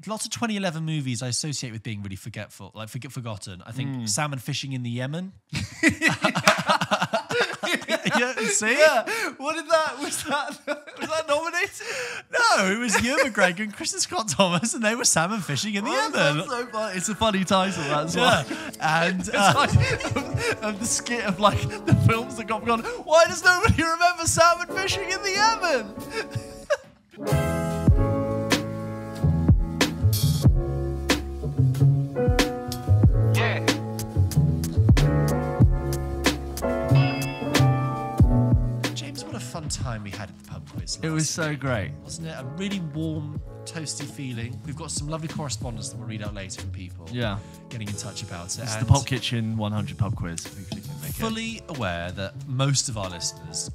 lots of 2011 movies I associate with being really forgetful, like forgotten. I think Salmon Fishing in the Yemen. Yeah, see? Yeah. What did that? Was that nominated? No, it was Ewan McGregor and Kristen Scott Thomas, and they were salmon fishing in the Yemen. That's so funny. It's a funny title, that's why. And It's like of the skit of like the films that got gone. Why does nobody remember salmon fishing in the Yemen? fun time we had at the pub quiz. It was so great. Wasn't it? A really warm, toasty feeling. We've got some lovely correspondence that we'll read out later from people. Yeah. Getting in touch about it. It's the PULP KITCHEN 100 pub quiz. Hopefully we can make fully aware that most of our listeners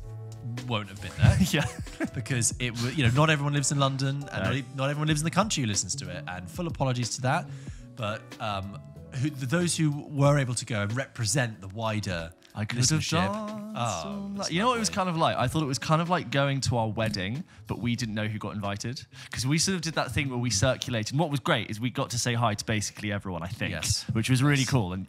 won't have been there. Yeah. Because it, not everyone lives in London, and not everyone lives in the country who listens to it. And full apologies to that. But those who were able to go and represent the wider I could have listenership. You know what it was kind of like? I thought it was kind of like going to our wedding, but we didn't know who got invited. Because we sort of did that thing where we circulated. And what was great is we got to say hi to basically everyone, I think. Yes. Which was really cool. And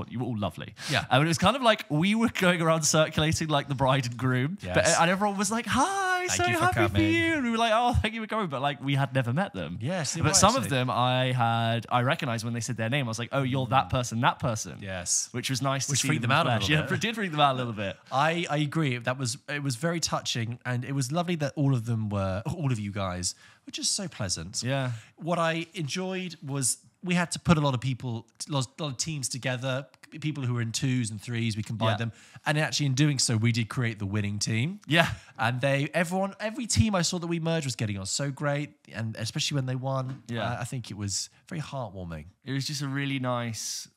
you were all lovely. Yeah. And it was kind of like we were going around circulating like the bride and groom. Yes. And everyone was like, hi, so happy for you. And we were like, oh, thank you for coming. But like we had never met them. Yes. But some of them I recognized when they said their name. I was like, oh, you're that person, that person. Yes. Which was nice to see. Which freaked them out a little bit. Yeah, it did freak them out a little bit. I agree. It was very touching, and it was lovely that all of you guys were just so pleasant. Yeah. What I enjoyed was we had to put a lot of teams together, people who were in 2s and 3s, we combined them. And actually in doing so, we did create the winning team. Yeah. And every team I saw that we merged was getting on so great, and especially when they won. Yeah. I think it was very heartwarming. It was just a really nice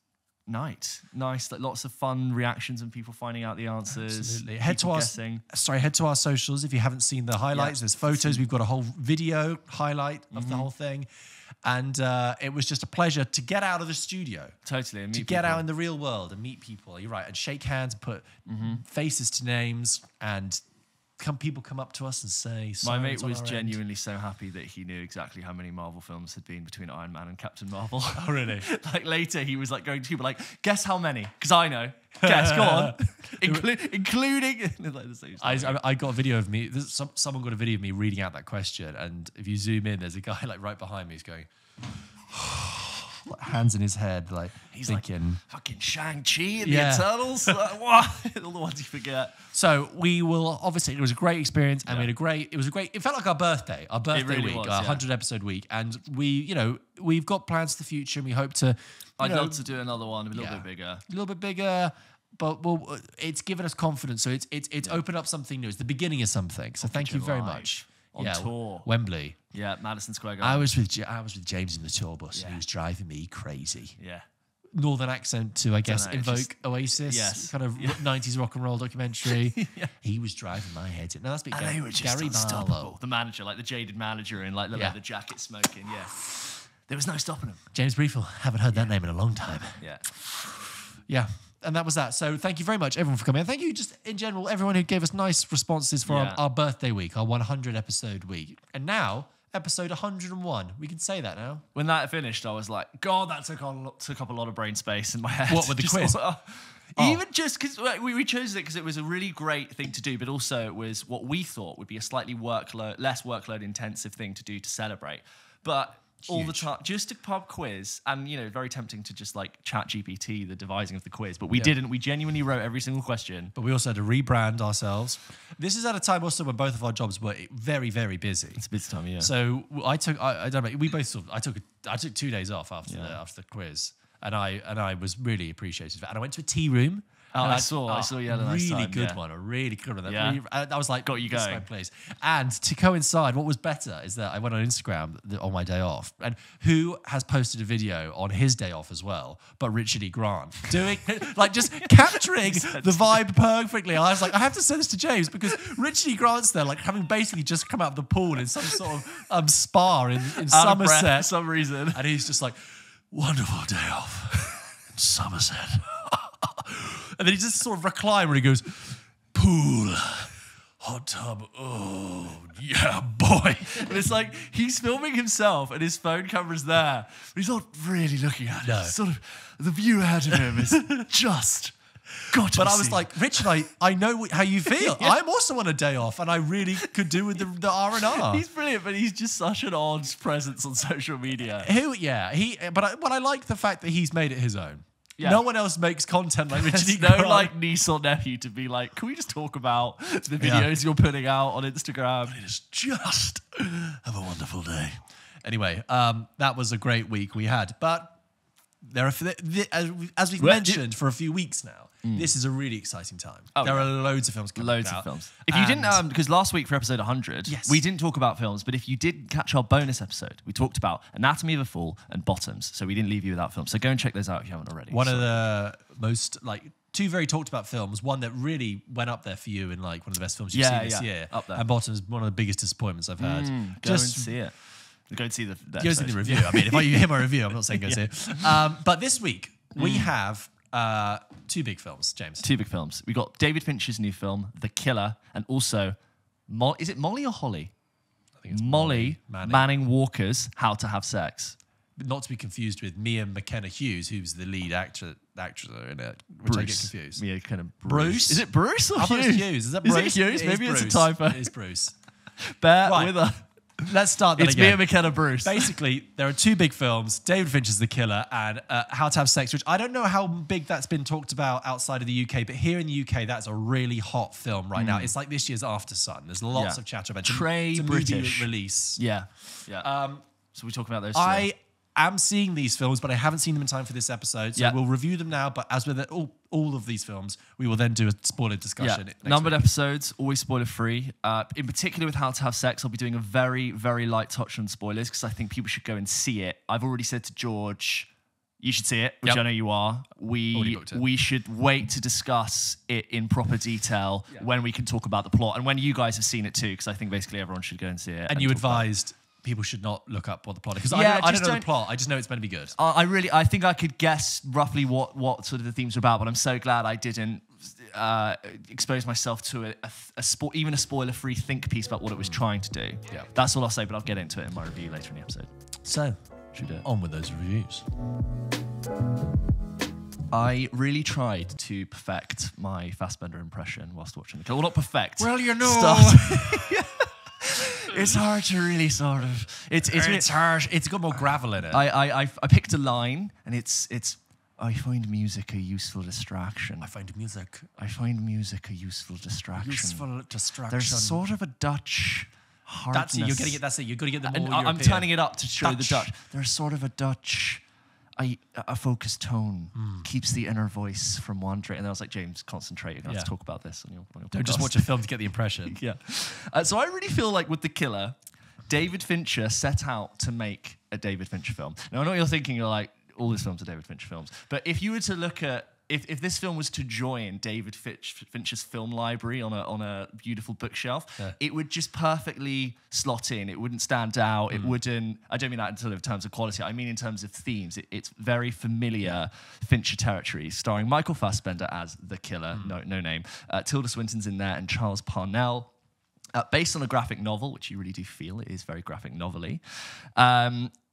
night. Nice, like lots of fun reactions and people finding out the answers. Absolutely. Head to our socials if you haven't seen the highlights. There's photos. We've got a whole video highlight of the whole thing. And it was just a pleasure to get out of the studio. Totally. And to get out in the real world and meet people. You're right. And shake hands and put faces to names, and people come up to us and say, my mate was genuinely so happy that he knew exactly how many Marvel films had been between Iron Man and Captain Marvel. Oh, really? Like later he was like going to people like, guess how many? Because I know. Guess, go on. Including like the same stuff. I got a video of me. Someone got a video of me reading out that question, and if you zoom in, there's a guy like right behind me who's going, hands in his head, like he's thinking, like fucking Shang-Chi and the Eternals. What? All the ones you forget. So we will obviously. It was a great experience, and we had it felt like our birthday really week, was, our 100 episode week, and we've got plans for the future, and we hope to. I'd love to do another one a little bit bigger. But it's given us confidence, so it's opened up something new. It's the beginning of something. So thank you very much. On tour, Wembley. Yeah, Madison Square Garden. I was with James in the tour bus, and he was driving me crazy. Yeah. Northern accent to, I guess, invoke Oasis. Yes. Kind of 90s rock and roll documentary. He was driving my head. No, that's they were just unstoppable. The manager, like the jaded manager in like the leather jacket smoking. Yeah. There was no stopping him. James Briefel. Haven't heard that name in a long time. Yeah. Yeah. And that was that. So thank you very much, everyone, for coming. And thank you just in general, everyone who gave us nice responses for our birthday week, our 100 episode week. And now, episode 101. We can say that now. When that finished, I was like, God, that took up a lot of brain space in my head. What, with the quiz? Even just because we chose it because it was a really great thing to do, but also it was what we thought would be a slightly less workload intensive thing to do to celebrate. But all the time, just a pub quiz, and very tempting to just like chat GPT the devising of the quiz, but we didn't. We genuinely wrote every single question. But we also had to rebrand ourselves. This is at a time also when both of our jobs were very, very busy. It's a busy time, yeah. So I took 2 days off after the quiz, and I was really appreciative. And I went to a tea room. I saw you had a nice time. A really good one. Yeah. I was like, got you going. Please. And to coincide, what was better is that I went on Instagram on my day off, and who has posted a video on his day off as well, but Richard E. Grant doing like just capturing the vibe perfectly. I was like, I have to send this to James because Richard E. Grant's there, like having basically just come out of the pool in some sort of spa in Somerset for some reason, and he's just like, wonderful day off in Somerset. And then he just sort of reclines where he goes, pool, hot tub. Oh, yeah, boy. And it's like he's filming himself and his phone camera's there. But he's not really looking at it. No. Sort of the view ahead of him is just got to But be I was seen. like, Richard, I know how you feel. I'm also on a day off, and I really could do with the R&R. He's brilliant, but he's just such an odd presence on social media. But I like the fact that he's made it his own. Yeah. No one else makes content like Richard E. There's no Grant. like niece or nephew to be like, can we just talk about the videos you're putting out on Instagram? Just have a wonderful day. Anyway, that was a great week we had. But there are, as we've mentioned for a few weeks now, this is a really exciting time. There are loads of films coming out. Loads of films. If you didn't, because last week for episode 100, we didn't talk about films, but if you did catch our bonus episode, we talked about Anatomy of a Fall and Bottoms, so we didn't leave you without films. So go and check those out if you haven't already. One of the most, two very talked about films, one that really went up there for you in one of the best films you've seen this year. Up there. And Bottoms, one of the biggest disappointments I've heard. Go and see it. Go and see the Go see the review. I mean, if you hear my review, I'm not saying go see it. But this week, we have two big films, James. Two big films. We got David Fincher's new film, The Killer, and also, is it Molly or Holly? I think it's Molly Manning Walker's How to Have Sex. Not to be confused with Mia McKenna Hughes, who's the lead actress in it, which I get confused. Mia McKenna Bruce? Is it Bruce or I thought it Hughes? was Hughes. Is that Bruce? Is it Hughes? Maybe it's a Bruce. typo. It is Bruce. Bear Right. with her. Let's start that It's again. Mia McKenna Bruce. Basically, there are two big films, David Fincher's The Killer and How to Have Sex, which I don't know how big that's been talked about outside of the UK, but here in the UK, that's a really hot film right now. It's like this year's After Sun. There's lots of chatter about it. Trey British release. Yeah. So we talk about those. I am seeing these films, but I haven't seen them in time for this episode, so we'll review them now, but as with all of these films, we will then do a spoiler discussion. Numbered episodes, always spoiler free. In particular with How to Have Sex, I'll be doing a very, very light touch on spoilers because I think people should go and see it. I've already said to George, you should see it, which I know you are. We should wait to discuss it in proper detail when we can talk about the plot and when you guys have seen it too, because I think basically everyone should go and see it. And you advised people should not look up what the plot is. Because I don't know the plot. I just know it's meant to be good. I think I could guess roughly what sort of the themes are about, but I'm so glad I didn't expose myself to even a spoiler-free think piece about what it was trying to do. Yeah. That's all I'll say, but I'll get into it in my review later in the episode. So, Should we do it? on with those reviews. I really tried to perfect my Fassbender impression whilst watching the film. Well, not perfect. Well, you know. It's hard to really sort of. It's harsh. It's got more gravel in it. I picked a line, and it's. I find music a useful distraction. I find music a useful distraction. useful distraction. There's sort of a Dutch hardness. That's it. You're getting it. That's it. You've got to get the more And I'm European. turning it up to show Dutch. the Dutch. There's sort of a Dutch. A focused tone keeps the inner voice from wandering. And I was like, James, concentrate. You're going to have to talk about this on your Don't just podcast. watch a film to get the impression. Yeah. So I really feel like with The Killer, David Fincher set out to make a David Fincher film. Now, I know what you're thinking. You're like, all these films are David Fincher films. But if you were to look at, if this film was to join David Fincher's film library on a beautiful bookshelf, it would just perfectly slot in. It wouldn't stand out. It wouldn't. I don't mean that in terms of quality. I mean in terms of themes. It's very familiar Fincher territory, starring Michael Fassbender as the killer, no name. Tilda Swinton's in there, and Charles Parnell. Based on a graphic novel, which you really do feel it is very graphic novel-y.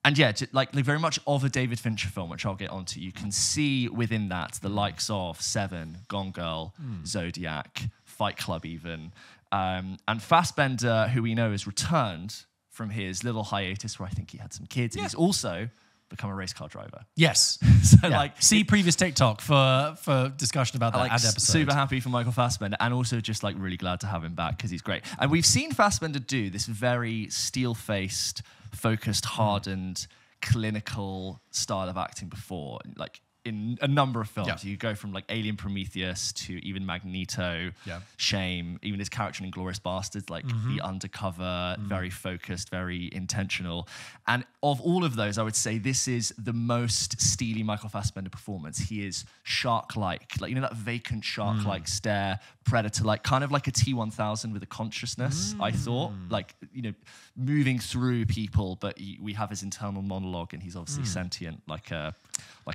And yeah, like very much of a David Fincher film, which I'll get onto. You can see within that the likes of Seven, Gone Girl, Zodiac, Fight Club even. And Fassbender, who we know has returned from his little hiatus where I think he had some kids. And he's also become a race car driver. Yes. So see previous TikTok for discussion about that and episode. Super happy for Michael Fassbender, and also just like really glad to have him back because he's great. And we've seen Fassbender do this very steel-faced, focused, hardened, clinical style of acting before, like in a number of films. Yeah. You go from like Alien Prometheus to even Magneto, Shame, even his character in Inglourious Basterds, like the undercover, very focused, very intentional. And of all of those, I would say this is the most steely Michael Fassbender performance. He is shark-like, like, you know, that vacant shark-like stare, predator-like, kind of like a T-1000 with a consciousness, I thought. Like, you know, moving through people, but we have his internal monologue, and he's obviously sentient, like a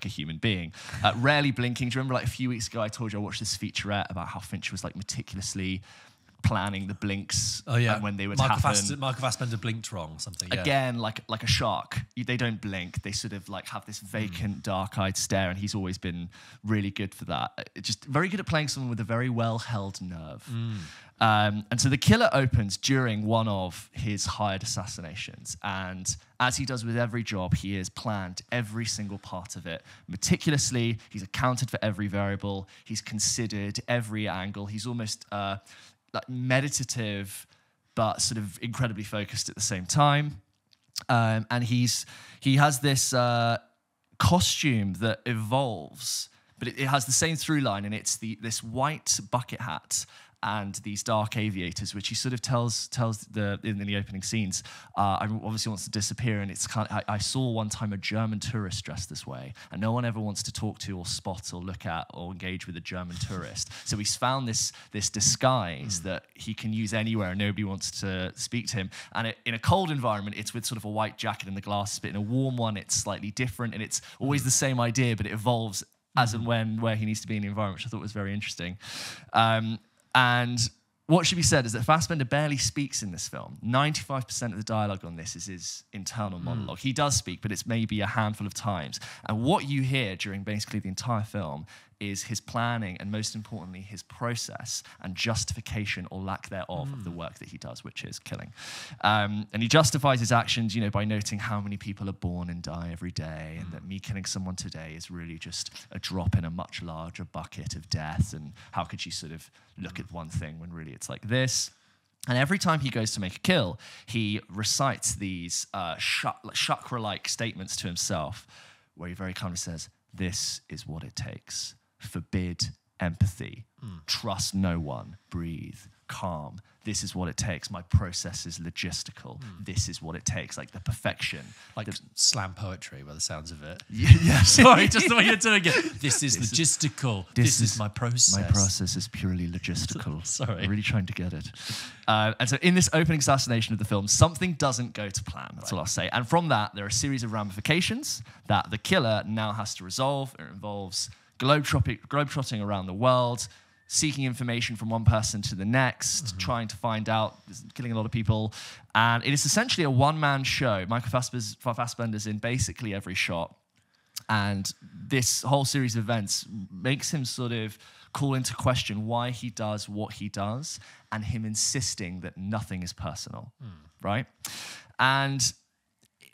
human being. Rarely blinking. Do you remember like a few weeks ago I told you I watched this featurette about how Fincher was like meticulously planning the blinks Oh yeah, and when they would Michael happen. Michael Fassbender blinked wrong. Something. Yeah. Again, like a shark, they don't blink. They sort of like have this vacant, dark-eyed stare, and he's always been really good for that. Just very good at playing someone with a very well-held nerve. And so the killer opens during one of his hired assassinations, and as he does with every job, he has planned every single part of it meticulously. He's accounted for every variable. He's considered every angle. He's almost like meditative, but sort of incredibly focused at the same time. And he has this costume that evolves, but it has the same through line, and it's this white bucket hat and these dark aviators, which he sort of tells in the opening scenes, obviously wants to disappear. And it's kind of, I saw one time a German tourist dressed this way, and no one ever wants to talk to or spot or look at or engage with a German tourist. So he's found this disguise that he can use anywhere, and nobody wants to speak to him. And in a cold environment, it's with sort of a white jacket and the glasses, but in a warm one, it's slightly different, and it's always the same idea, but it evolves as and when where he needs to be in the environment, which I thought was very interesting. And what should be said is that Fassbender barely speaks in this film. 95% of the dialogue on this is his internal monologue. He does speak, but it's maybe a handful of times. And what you hear during basically the entire film is his planning and, most importantly, his process and justification or lack thereof of the work that he does, which is killing. And he justifies his actions, by noting how many people are born and die every day, and that me killing someone today is really just a drop in a much larger bucket of death, and how could you sort of look at one thing when really it's like this? And every time he goes to make a kill, he recites these chakra-like statements to himself, where he very calmly says, "This is what it takes. Forbid empathy. Trust no one. Breathe. Calm. This is what it takes. My process is logistical. This is what it takes." Like the perfection. Like slam poetry by the sounds of it. Yeah, Sorry, just the way you're doing it. This is logistical. This is my process. My process is purely logistical. Sorry. I'm really trying to get it. And so in this opening assassination of the film, something doesn't go to plan. That's all I'll say. And from that, there are a series of ramifications that the killer now has to resolve. It involves globetrotting around the world, seeking information from one person to the next, trying to find out, killing a lot of people. And it is essentially a one-man show. Michael Fassbender's in basically every shot. And this whole series of events makes him sort of call into question why he does what he does, and him insisting that nothing is personal, right? And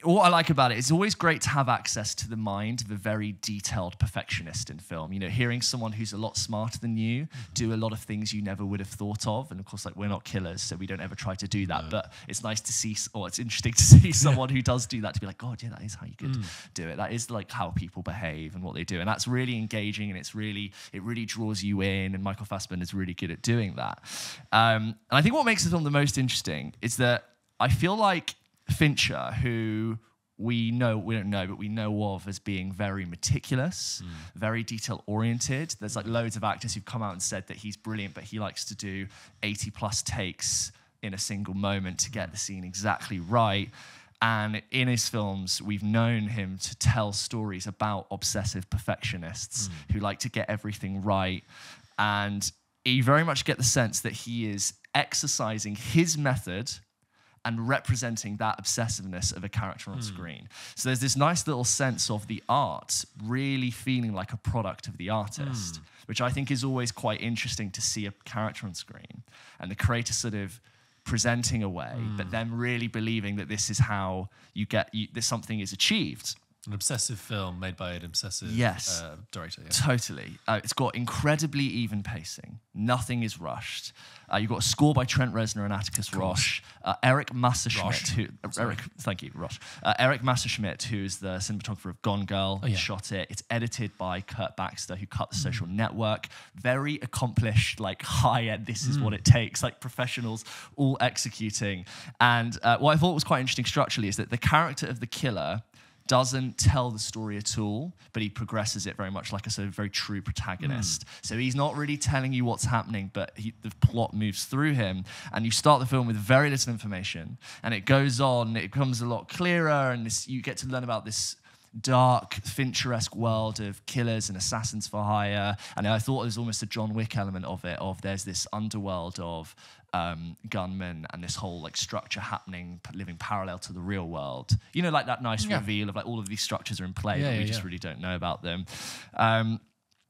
what I like about it, it's always great to have access to the mind of a very detailed perfectionist in film. Hearing someone who's a lot smarter than you do a lot of things you never would have thought of. And of course, like, we're not killers, so we don't ever try to do that. No. But it's nice to see, or it's interesting to see someone who does do that, to be like, God, yeah, that is how you could do it. That is like how people behave and what they do. And that's really engaging, and it really draws you in. And Michael Fassbender is really good at doing that. And I think what makes the film the most interesting is that I feel like Fincher, who we don't know, but we know of as being very meticulous, very detail-oriented. There's like loads of actors who've come out and said that he's brilliant, but he likes to do 80+ takes in a single moment to get the scene exactly right. And in his films, we've known him to tell stories about obsessive perfectionists who like to get everything right. And you very much get the sense that he is exercising his method and representing that obsessiveness of a character on screen. So there's this nice little sense of the art really feeling like a product of the artist, which I think is always quite interesting to see a character on screen and the creator sort of presenting a way, but then really believing that this is how that something is achieved. An obsessive film made by an obsessive director. Yeah. Totally. It's got incredibly even pacing. Nothing is rushed. You've got a score by Trent Reznor and Atticus Ross. Eric Messerschmidt, Eric Messerschmidt, who's the cinematographer of Gone Girl, shot it. It's edited by Kurt Baxter, who cut The Social Network. Very accomplished, like high-end, this is what it takes, like professionals all executing. And what I thought was quite interesting structurally is that the character of the killer doesn't tell the story at all, but he progresses it very much like a sort of very true protagonist. So he's not really telling you what's happening, but the plot moves through him. And you start the film with very little information, and it goes on, it becomes a lot clearer, and you get to learn about this dark, Fincher-esque world of killers and assassins for hire. And I thought there was almost a John Wick element of it, there's this underworld of gunmen and this whole like structure happening, living parallel to the real world. You know, like that nice reveal of like all of these structures are in play, but we just really don't know about them.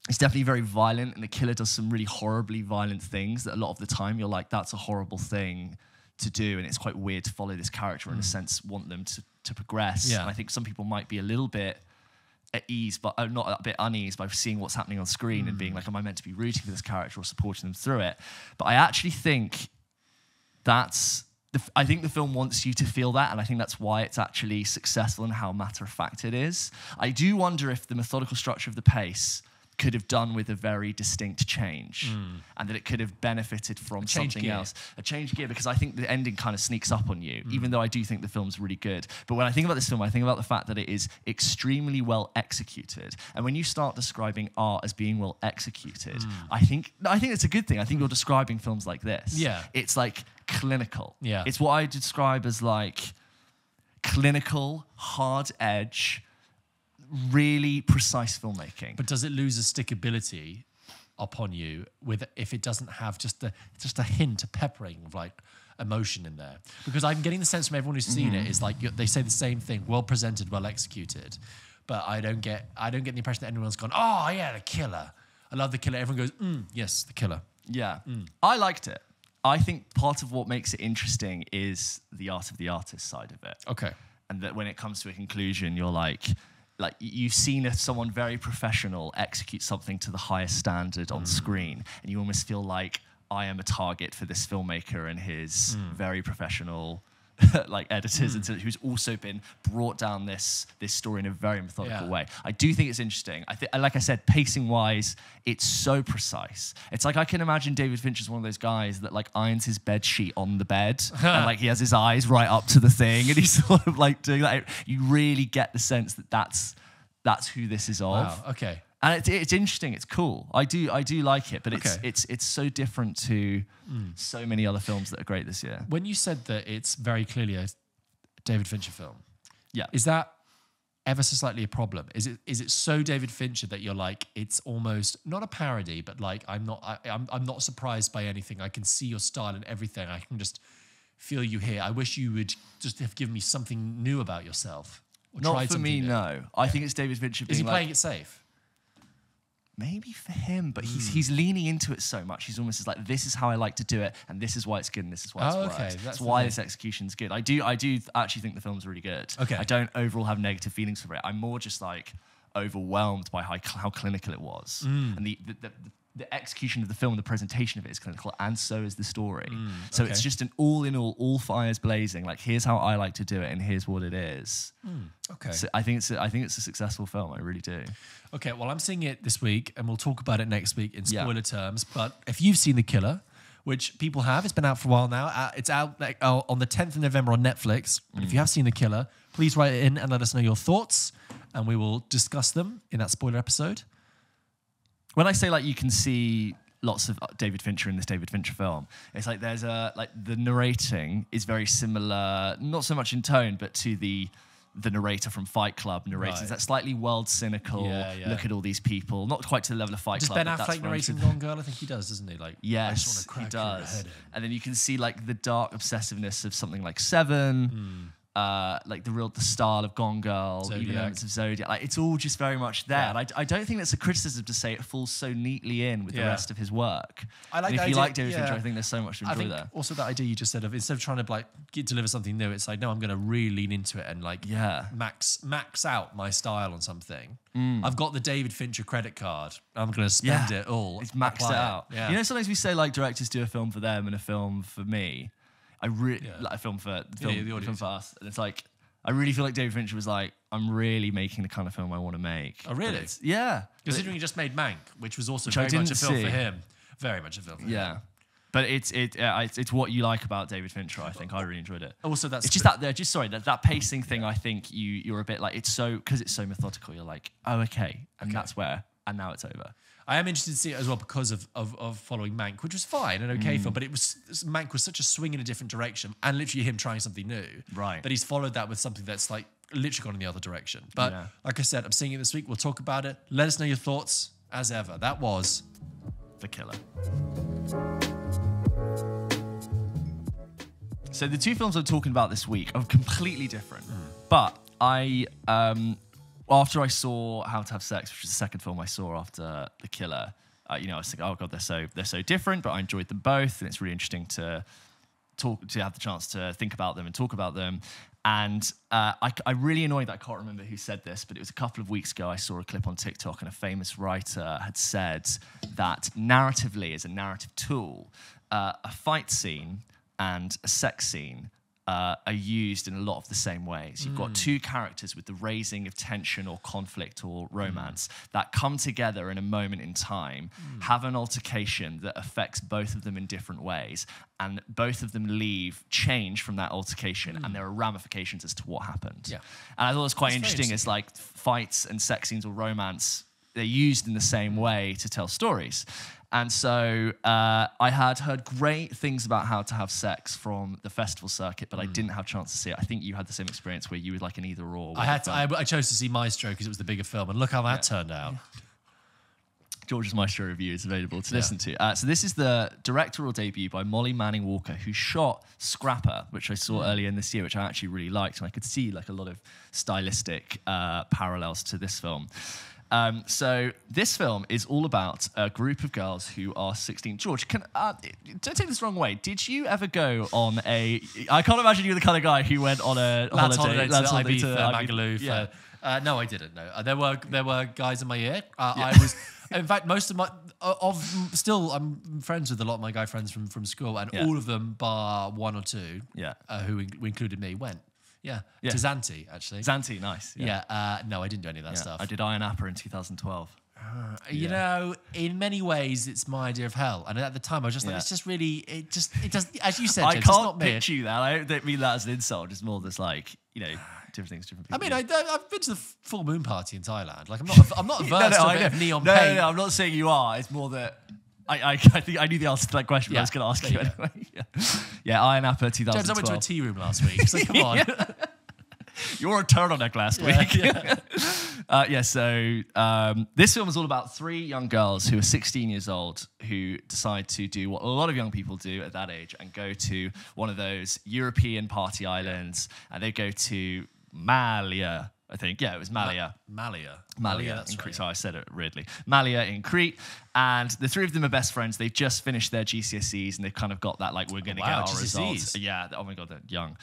It's definitely very violent, and the killer does some really horribly violent things that a lot of the time you're like, that's a horrible thing to do, and it's quite weird to follow this character in a sense, want them to progress. And I think some people might be a little bit at ease, but not a bit unease by seeing what's happening on screen and being like, am I meant to be rooting for this character or supporting them through it? But I actually think I think the film wants you to feel that, and I think that's why it's actually successful and how matter-of-fact it is. I do wonder if the methodical structure of the pace could have done with a very distinct change, and that it could have benefited from something else. A change gear, because I think the ending kind of sneaks up on you, even though I do think the film's really good. But when I think about this film, I think about the fact that it is extremely well executed. And when you start describing art as being well executed, I think it's a good thing. I think you're describing films like this. Yeah. It's like clinical. Yeah. It's what I describe as like clinical, hard edge, really precise filmmaking. But does it lose a stickability upon you if it doesn't have just a hint, a peppering of like emotion in there? Because I'm getting the sense from everyone who's seen it is like they say the same thing: well presented, well executed. But I don't get the impression that anyone's gone, oh yeah, the killer. I love the killer. Everyone goes, yes, the killer. Yeah, I liked it. I think part of what makes it interesting is the art of the artist side of it. Okay. And that when it comes to a conclusion, you're like you've seen someone very professional execute something to the highest standard on screen, and you almost feel like I am a target for this filmmaker and his very professional like editors and who's also been brought down this story in a very methodical way. I do think it's interesting. Like I said, pacing wise, it's so precise. It's like I can imagine David Fincher's one of those guys that like irons his bed sheet on the bed and like he has his eyes right up to the thing and he's sort of like doing that. You really get the sense that that's who this is of. Wow. Okay. And it's interesting. It's cool. I do like it, but it's so different to so many other films that are great this year. When you said that it's very clearly a David Fincher film, is that ever so slightly a problem? Is it so David Fincher that you're like, it's almost not a parody, but like I'm not surprised by anything. I can see your style and everything. I can just feel you here. I wish you would just have given me something new about yourself. Or not for me, no. I think it's David Fincher being Is he playing it safe? Maybe for him, but he's leaning into it so much. He's almost like, this is how I like to do it, and this is why it's good, and this is why it's worked. That's why this execution's good. I do actually think the film's really good. Okay. I don't overall have negative feelings for it. I'm more just like overwhelmed by how clinical it was, and the execution of the film, the presentation of it is clinical, and so is the story. So it's just an all in all fires blazing. Like, here's how I like to do it, and here's what it is. Okay. So I think it's a successful film. I really do. Okay, well, I'm seeing it this week, and we'll talk about it next week in spoiler terms. But if you've seen The Killer, which people have, it's been out for a while now. It's out on the 10th of November on Netflix. But if you have seen The Killer, please write it in and let us know your thoughts, and we will discuss them in that spoiler episode. When I say like you can see lots of David Fincher in this David Fincher film, it's like there's the narrating is very similar, not so much in tone, but to the narrator from Fight Club narrating. It's that slightly world cynical, look at all these people, not quite to the level of Fight Club. Does Ben Affleck narrating Gone Girl? I think he does, doesn't he? Like, yes, I just want to crack he does. your head in. And then you can see like the dark obsessiveness of something like Seven, like the style of Gone Girl, even elements of Zodiac. Like, it's all just very much there. And I don't think that's a criticism to say it falls so neatly in with the rest of his work. I like and that if you idea, like David Fincher, I think there's so much to enjoy there. Also, that idea you just said of instead of trying to like deliver something new, it's like, no, I'm going to really lean into it and like max out my style on something. I've got the David Fincher credit card. I'm going to spend it all. It's maxed it out. Yeah. You know, sometimes we say like directors do a film for them and a film for me. I really like a film for the film for us, and it's like, I really feel like David Fincher was like, I'm really making the kind of film I want to make. Oh, really? Yeah. Considering he just made Mank, which was also very much a film for him. Very much a film for him. Yeah. But it's what you like about David Fincher, I think. I really enjoyed it. Also, it's just that pacing thing, I think you're a bit like, because it's so methodical, you're like, oh, okay. And that's where, and now it's over. I am interested to see it as well because of following Mank, which was fine, an okay film, but Mank was such a swing in a different direction and literally him trying something new. Right. That he's followed that with something that's like literally gone in the other direction. But like I said, I'm seeing it this week. We'll talk about it. Let us know your thoughts as ever. That was The Killer. So the two films I'm talking about this week are completely different. But I, after I saw How to Have Sex, which is the second film I saw after The Killer, I was thinking, oh God, they're so different, but I enjoyed them both, and it's really interesting to have the chance to think about them and talk about them. And I really annoyed that I can't remember who said this, but it was a couple of weeks ago I saw a clip on TikTok and a famous writer had said that narratively, as a narrative tool, a fight scene and a sex scene are used in a lot of the same ways. You've got two characters with the raising of tension or conflict or romance that come together in a moment in time, have an altercation that affects both of them in different ways, and both of them change from that altercation, and there are ramifications as to what happened. Yeah. And I thought it was quite interesting as like fights and sex scenes or romance, they're used in the same way to tell stories. And so I had heard great things about How to Have Sex from the festival circuit, but I didn't have a chance to see it. I think you had the same experience where you were like an either or. I chose to see Maestro because it was the bigger film, and look how that turned out. George's Maestro review is available to listen to. So this is the directorial debut by Molly Manning Walker, who shot Scrapper, which I saw earlier in this year, which I actually really liked, and I could see like a lot of stylistic parallels to this film. So this film is all about a group of girls who are 16. George, don't take this the wrong way. Did you ever go on I can't imagine you're the kind of guy who went on a holiday to Magaluf. Yeah. No, I didn't. No, there were guys in my year. I was, in fact, most of I'm friends with a lot of my guy friends from school, and all of them, bar one or two, who included me, went. Yeah, to Zante, actually. Zante, nice. Yeah, no, I didn't do any of that stuff. I did Iron Appa in 2012. You know, in many ways, it's my idea of hell. And at the time, I was just like, it's just really, it does, as you said, James, I can't it's not me. pitch you that. I don't mean that as an insult. It's more this like, different things, different people. I mean, I've been to the full moon party in Thailand. Like, I'm not averse to a bit of neon paint. No, I'm not saying you are. It's more that I think I knew the answer to that question, but I was going to ask you anyway. Yeah, Iron Appa 2012. James, I went to a tea room last week, so come on. You wore a turtleneck last week. So this film is all about three young girls who are 16 years old who decide to do what a lot of young people do at that age and go to one of those European party islands, and they go to Malia. I think, it was Malia. Malia in Crete. So I said it weirdly. Malia in Crete. And the three of them are best friends. They've just finished their GCSEs and they've kind of got that, like, we're going to get our results. Yeah, oh my God, they're young.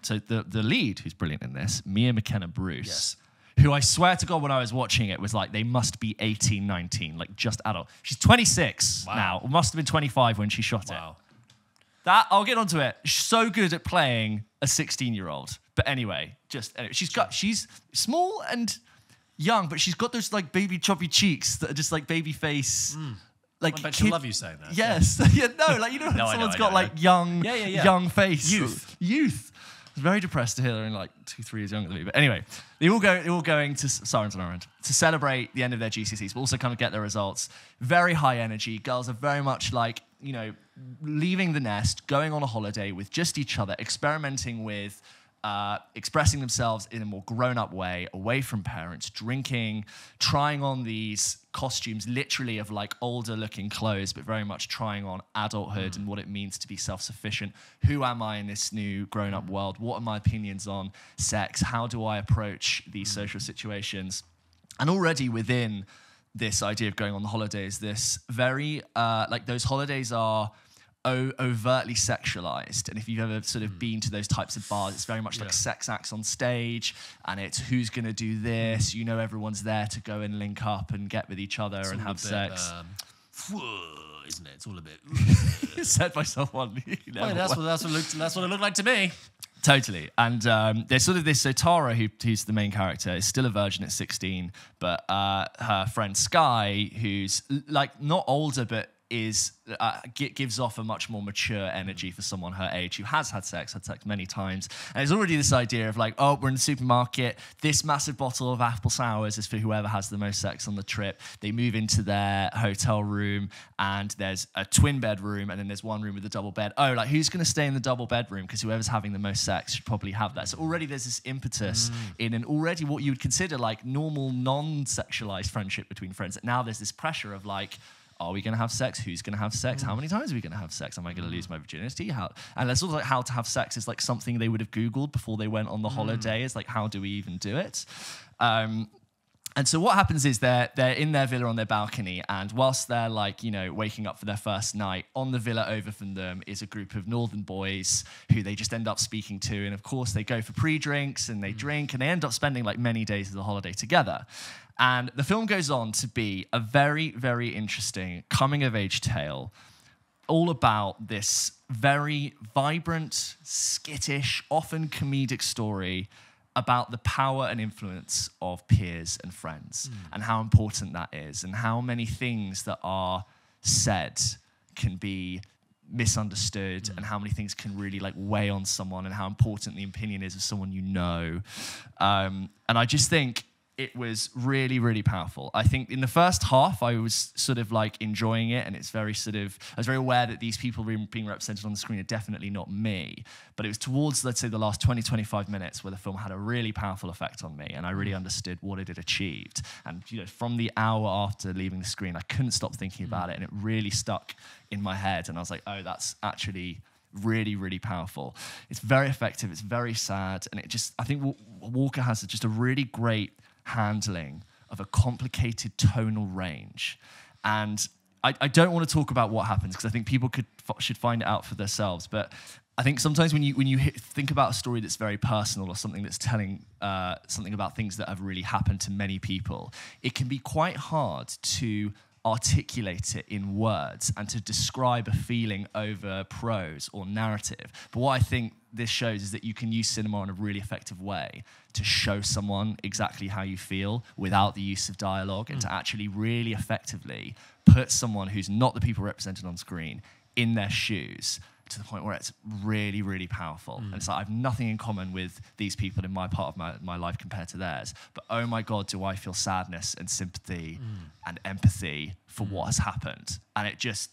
So the lead, who's brilliant in this, Mia McKenna Bruce, who I swear to God when I was watching it was like, they must be 18, 19, like just adult. She's 26 now. Must have been 25 when she shot it. That, I'll get onto it. She's so good at playing a 16-year-old. But anyway, she's small and young, but she's got those like baby choppy cheeks that are just like baby face. Like, I bet she'll love you saying that. Yes. Someone's got like young face. Youth. I was very depressed to hear they're like 2-3 years younger than me. But anyway, they're all going to Sirens on Orange to celebrate the end of their GCSEs, but also kind of get their results. Very high energy. Girls are very much like, leaving the nest, going on a holiday with just each other, experimenting with expressing themselves in a more grown-up way, away from parents, drinking, trying on these costumes literally of like older looking clothes, but very much trying on adulthood and what it means to be self-sufficient. Who am I in this new grown-up world? What are my opinions on sex? How do I approach these social situations? And already within this idea of going on the holidays, this very, like those holidays are overtly sexualized. And if you've ever sort of been to those types of bars, it's very much like sex acts on stage, and it's who's going to do this. Everyone's there to go and link up and get with each other and have sex. Isn't it? It's all a bit. Said by someone. That's what it looked like to me. Totally. And there's sort of this, so Tara, who's the main character, is still a virgin at 16, but her friend Sky, who's like not older, but gives off a much more mature energy for someone her age who has had sex many times. And there's already this idea of like, oh, we're in the supermarket, this massive bottle of apple sours is for whoever has the most sex on the trip. They move into their hotel room and there's a twin bedroom and then there's one room with a double bed. Oh, like who's going to stay in the double bedroom? Because whoever's having the most sex should probably have that. So already there's this impetus in an already what you would consider like normal non-sexualized friendship between friends. Now there's this pressure of like, are we going to have sex? Who's going to have sex? How many times are we going to have sex? Am I going to lose my virginity? And there's also like how to have sex is like something they would have Googled before they went on the holiday. It's like, how do we even do it? And so what happens is they're in their villa on their balcony, and whilst they're like, you know, waking up for their first night, on the villa over from them is a group of northern boys who they just end up speaking to. And of course they go for pre-drinks and they drink, and they end up spending like many days of the holiday together. And the film goes on to be a very, very interesting coming-of-age tale all about this very vibrant, skittish, often comedic story about the power and influence of peers and friends and how important that is, and how many things that are said can be misunderstood, and how many things can really like weigh on someone, and how important the opinion is of someone you know. And I just think it was really, really powerful. I think in the first half, I was sort of like enjoying it, and it's very sort of, I was very aware that these people being represented on the screen are definitely not me. But it was towards, let's say, the last 20, 25 minutes where the film had a really powerful effect on me, and I really understood what it had achieved. And you know, from the hour after leaving the screen, I couldn't stop thinking about it, and it really stuck in my head. And I was like, oh, that's actually really, really powerful. It's very effective, it's very sad, and it just, I think Walker has just a really great handling of a complicated tonal range. And I don't want to talk about what happens, because I think people should find it out for themselves. But I think sometimes when you think about a story that's very personal, or something that's telling something about things that have really happened to many people, it can be quite hard to articulate it in words and to describe a feeling over prose or narrative. But what I think this shows is that you can use cinema in a really effective way to show someone exactly how you feel without the use of dialogue, and to actually really effectively put someone who's not the people represented on screen in their shoes, to the point where it's really, really powerful. And it's like, I have nothing in common with these people in my part of my life compared to theirs. But oh my God, do I feel sadness and sympathy and empathy for what has happened. And it just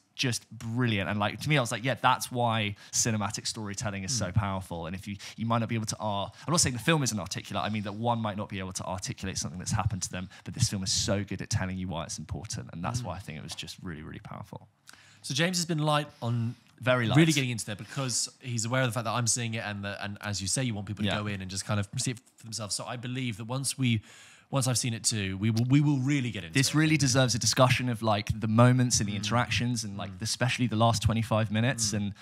brilliant. And like, to me, I was like, yeah, that's why cinematic storytelling is so powerful. And if you might not be able to, I'm not saying the film isn't articulate, I mean that one might not be able to articulate something that's happened to them, but this film is so good at telling you why it's important. And that's why I think it was just really, really powerful. So James has been light on very light. Really getting into there, because he's aware of the fact that I'm seeing it, and as you say, you want people to go in and just kind of see it for themselves. So I believe that once I've seen it too, we will really get into this. This really deserves a discussion of like the moments and the interactions, and like especially the last 25 minutes, and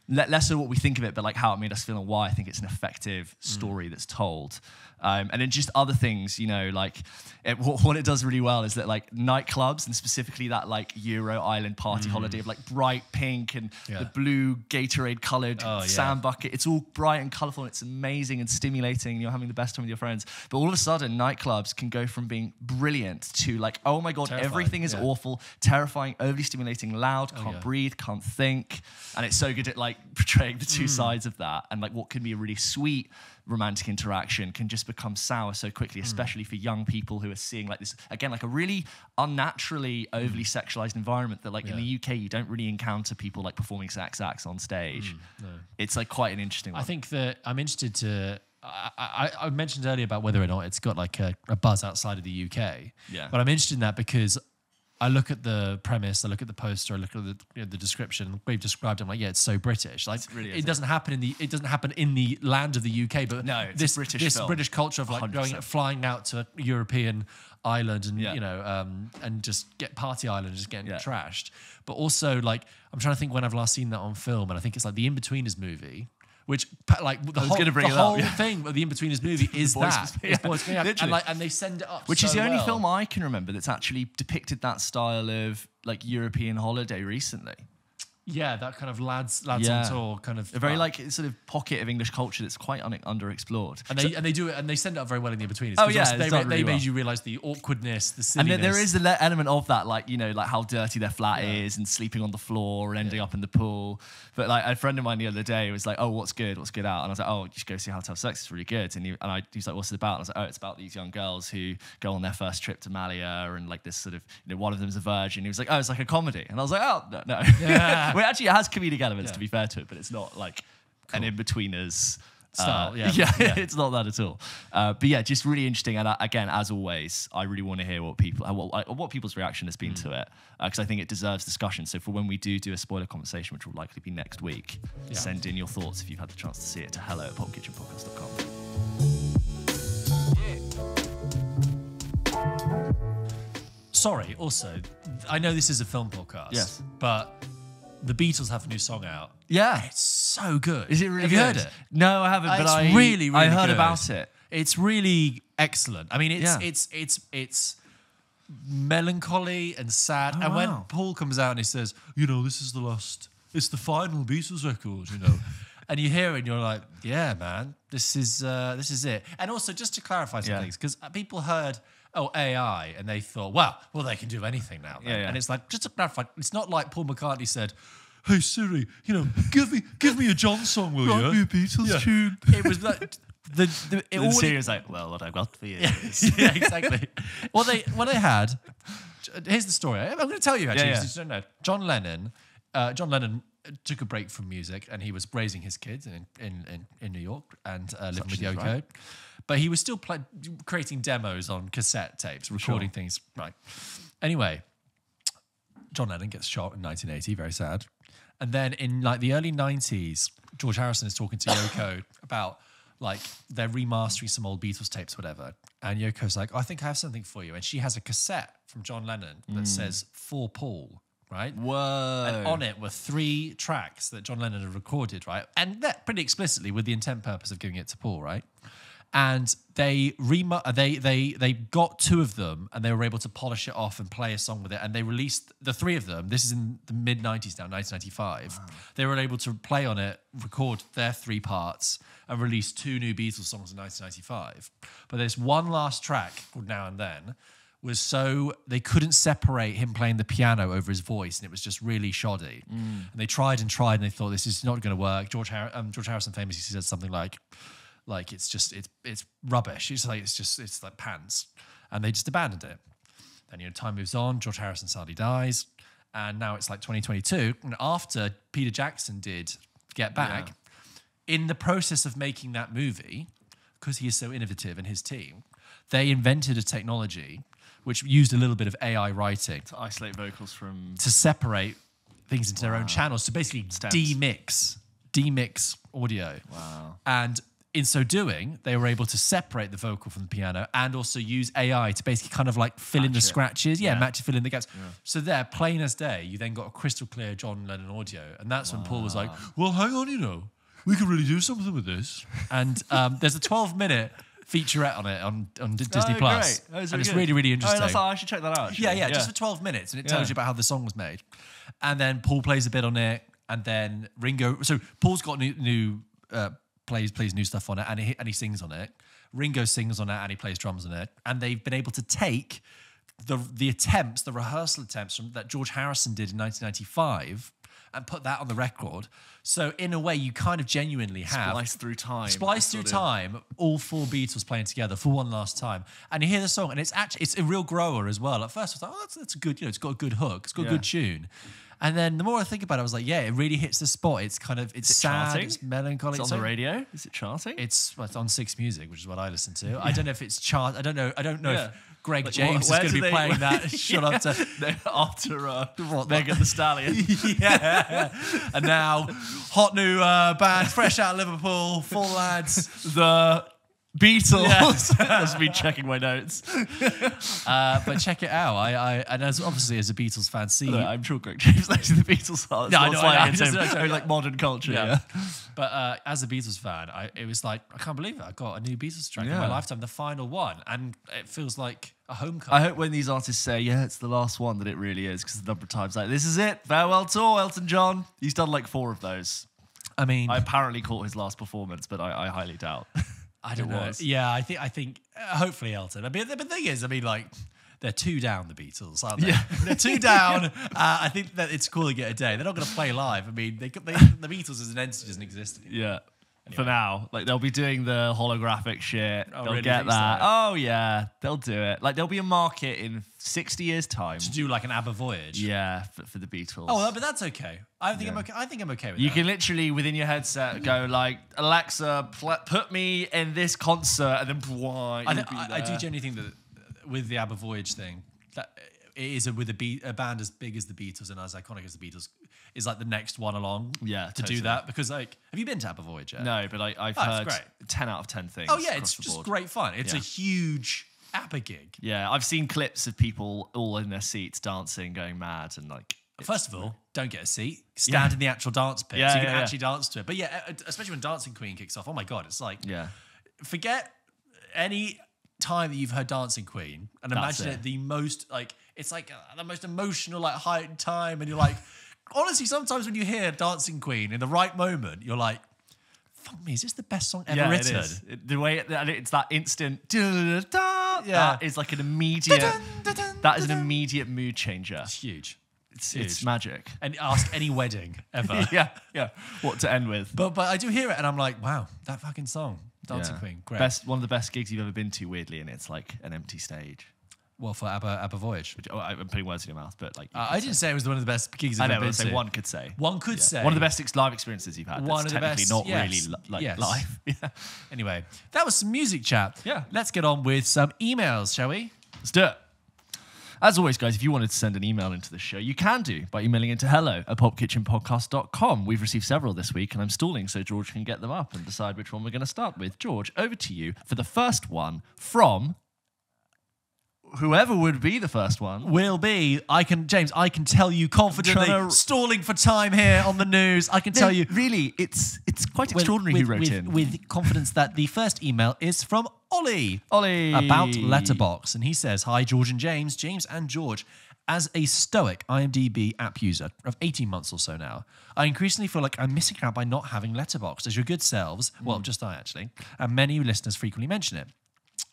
less so what we think of it, but like how it made us feel and why I think it's an effective story that's told. And then just other things, you know, like what it does really well is that like nightclubs, and specifically that like Euro Island party holiday of like bright pink and the blue Gatorade colored sand bucket. It's all bright and colorful, and it's amazing and stimulating, and you're having the best time with your friends. But all of a sudden, nightclubs can go from being brilliant to like, oh my God, terrifying. Everything is awful, terrifying, overly stimulating, loud, can't breathe, can't think. And it's so good at like portraying the two sides of that. And like what can be a really sweet romantic interaction can just become sour so quickly, especially for young people who are seeing like this, again, like a really unnaturally overly sexualized environment that like in the UK you don't really encounter people like performing sex acts on stage. No. It's like quite an interesting one. I think that I'm interested to I mentioned earlier about whether or not it's got like a buzz outside of the UK. Yeah. But I'm interested in that because I look at the premise, I look at the poster, I look at the description. We've described it. I'm like, yeah, it's so British. Like, it doesn't happen in the land of the UK, but no, this British culture of like 100%. Flying out to a European island and you know and just get party island and just getting trashed. But also like I'm trying to think when I've last seen that on film, and I think it's like the In-Betweeners movie. Which like the whole thing of the In-Betweeners movie is and they send it up. Which is the only film I can remember that's actually depicted that style of like European holiday recently. Yeah, that kind of lads on tour kind of a very like sort of pocket of English culture that's quite underexplored. And they do it, and they send it up very well in the In-Betweeners. Oh yeah, they made you realise the awkwardness, the silliness. And there is the element of that, like you know, like how dirty their flat is, and sleeping on the floor and ending up in the pool. But like a friend of mine the other day was like, "Oh, what's good out?" And I was like, "Oh, you should go see How to Have Sex. It's really good." And he's like, "What's it about?" And I was like, "Oh, it's about these young girls who go on their first trip to Malia, and like this sort of, you know, one of them's a virgin." He was like, "Oh, it's like a comedy," and I was like, "Oh, no." Yeah. Well, actually, it has comedic elements to be fair to it, but it's not like an In-Betweeners style. Yeah. It's not that at all. But yeah, just really interesting. And again, as always, I really want to hear what people's reaction has been to it, because I think it deserves discussion. So for when we do a spoiler conversation, which will likely be next week, send in your thoughts if you've had the chance to see it to hello@pulpkitchenpodcast.com. Sorry, also, I know this is a film podcast. Yes. But the Beatles have a new song out. Yeah. It's so good. Is it really Have good? you heard it? No, I haven't, but It's I really, really I heard good. about it. It's really excellent. I mean, Yeah. it's melancholy and sad. And when wow. Paul comes out and he says, this is it's the final Beatles record, and you hear it and you're like, yeah, man, this is it. And also, just to clarify some things, because people heard, AI, and they thought, well, they can do anything now. Then. Yeah. And it's like, just to clarify, it's not like Paul McCartney said, hey Siri, give me a John song, will you? Write me a Beatles tune. It was like Siri was like, well, what I've got for you is... yeah, exactly. What they had. Here's the story. I'm going to tell you actually. Yeah. Because you don't know. John Lennon took a break from music, and he was raising his kids in New York and living with Yoko. right. But he was still creating demos on cassette tapes, recording things. Right. Anyway, John Lennon gets shot in 1980. Very sad. And then in like the early 90s, George Harrison is talking to Yoko about like they're remastering some old Beatles tapes, whatever. And Yoko's like, I think I have something for you. And she has a cassette from John Lennon that says For Paul, right? Whoa. And on it were 3 tracks that John Lennon had recorded, right? And that pretty explicitly with the intent purpose of giving it to Paul, right? And they got 2 of them, and they were able to polish it off and play a song with it. And they released the 3 of them. This is in the mid-90s now, 1995. Wow. They were able to play on it, record their 3 parts, and release 2 new Beatles songs in 1995. But there's one last track called Now and Then, was so they couldn't separate him playing the piano over his voice, and it was just really shoddy. And they tried, and they thought, this is not going to work. George Harrison famously said something like it's rubbish. It's like pants, and they just abandoned it. Then time moves on. George Harrison sadly dies, and now it's like 2022. And after Peter Jackson did Get Back, in the process of making that movie, because he is so innovative in his team, they invented a technology which used a little bit of AI writing to isolate vocals from... to separate things into their own channels, to basically demix audio. Wow. And in so doing, they were able to separate the vocal from the piano and also use AI to basically kind of like fill in the scratches. Fill in the gaps. Yeah. So there, plain as day, you then got a crystal clear John Lennon audio. And that's when Paul was like, well, hang on, we could really do something with this. And there's a 12-minute featurette on it on Disney Plus. Great. And it's really, really interesting. I should check that out. Actually. Yeah, just for 12 minutes. And it tells you about how the song was made. And then Paul plays a bit on it. And then Ringo... So Paul's got plays new stuff on it, and he sings on it. Ringo sings on it, and he plays drums on it. And they've been able to take the rehearsal attempts that George Harrison did in 1995 and put that on the record. So in a way, you kind of genuinely have Splice through time, all 4 Beatles playing together for one last time. And you hear the song, and it's a real grower as well. At first, I was like, that's good. It's got a good hook. It's got a good tune. And then the more I think about it, I was like, it really hits the spot. It's kind of, it's sad, charting? it's melancholy. It's on the radio? Is it charting? It's on 6 Music, which is what I listen to. I don't know if it's chart. I don't know if Greg James is going to be playing that. Shut up to after Megan Thee Stallion. And now, hot new band, fresh out of Liverpool, full lads. The Beatles. That's me checking my notes. But check it out. And as a Beatles fan, I'm sure Greg James likes the Beatles. I know. Like modern culture. Yeah. But as a Beatles fan, it was like, I can't believe it. I got a new Beatles track in my lifetime, the final one, and it feels like a homecoming. I hope when these artists say, it's the last one, that it really is, because the number of times like, this is it, farewell tour, Elton John. He's done like 4 of those. I mean, I apparently caught his last performance, but I highly doubt. I don't know. Yeah, I think hopefully Elton. I mean, the thing is, like, they're 2 down, the Beatles, aren't they? Yeah. They're 2 down. I think that it's calling it a day. They're not going to play live. I mean, the Beatles as an entity doesn't exist anymore. Yeah. For now, like they'll be doing the holographic shit. Oh, They'll really? get Think that. so? Oh yeah, they'll do it. Like there'll be a market in 60 years' time. To do like an ABBA Voyage. Yeah, for the Beatles. Oh, but that's okay. I think I'm okay. I think I'm okay with You that. can literally within your headset go like, Alexa, put me in this concert, and then I do genuinely think that with the ABBA Voyage thing, that it is with a band as big as the Beatles and as iconic as the Beatles is like the next one along. Yeah, to do that because like, have you been to ABBA Voyage yet? No, but I've it's heard great. 10 out of 10 things. Oh yeah, across it's the just board. great fun. It's a Yeah. huge ABBA gig. Yeah, I've seen clips of people all in their seats dancing, going mad, and like. First of all, don't get a seat. Stand in the actual dance pit so you can actually dance to it. But yeah, especially when Dancing Queen kicks off. Oh my God, it's like, forget any time that you've heard Dancing Queen and imagine it the most, like, it's like the most emotional, like, heightened time. And you're like, honestly, sometimes when you hear Dancing Queen in the right moment, you're like, fuck me, is this the best song ever written? It is. The way it's that instant, that is like an immediate, that is an immediate mood changer. It's huge. It's magic. And ask any wedding ever. yeah. What to end with. But I do hear it and I'm like, wow, that fucking song, Dancing Queen, great. One of the best gigs you've ever been to, weirdly, and it's like an empty stage. Well, for ABBA Voyage. I'm putting words in your mouth, but like... I didn't say it was one of the best gigs I've ever been to. One could say. One could say. One of the best live experiences you've had. One of the best. Not really live. Yeah. Anyway, that was some music chat. Yeah. Let's get on with some emails, shall we? Let's do it. As always, guys, if you wanted to send an email into the show, you can do by emailing into hello@pulpkitchenpodcast.com. We've received several this week, and I'm stalling so George can get them up and decide which one we're going to start with. George, over to you for the first one from... whoever would be the first one will be. James, I can tell you confidently, stalling for time here on the news. I can tell you. Really, it's quite extraordinary who wrote in. With confidence that the first email is from Ollie. Ollie. About Letterboxd. And he says, hi, George and James and George. As a stoic IMDb app user of 18 months or so now, I increasingly feel like I'm missing out by not having Letterboxd, as your good selves, well, just I actually, and many listeners frequently mention it.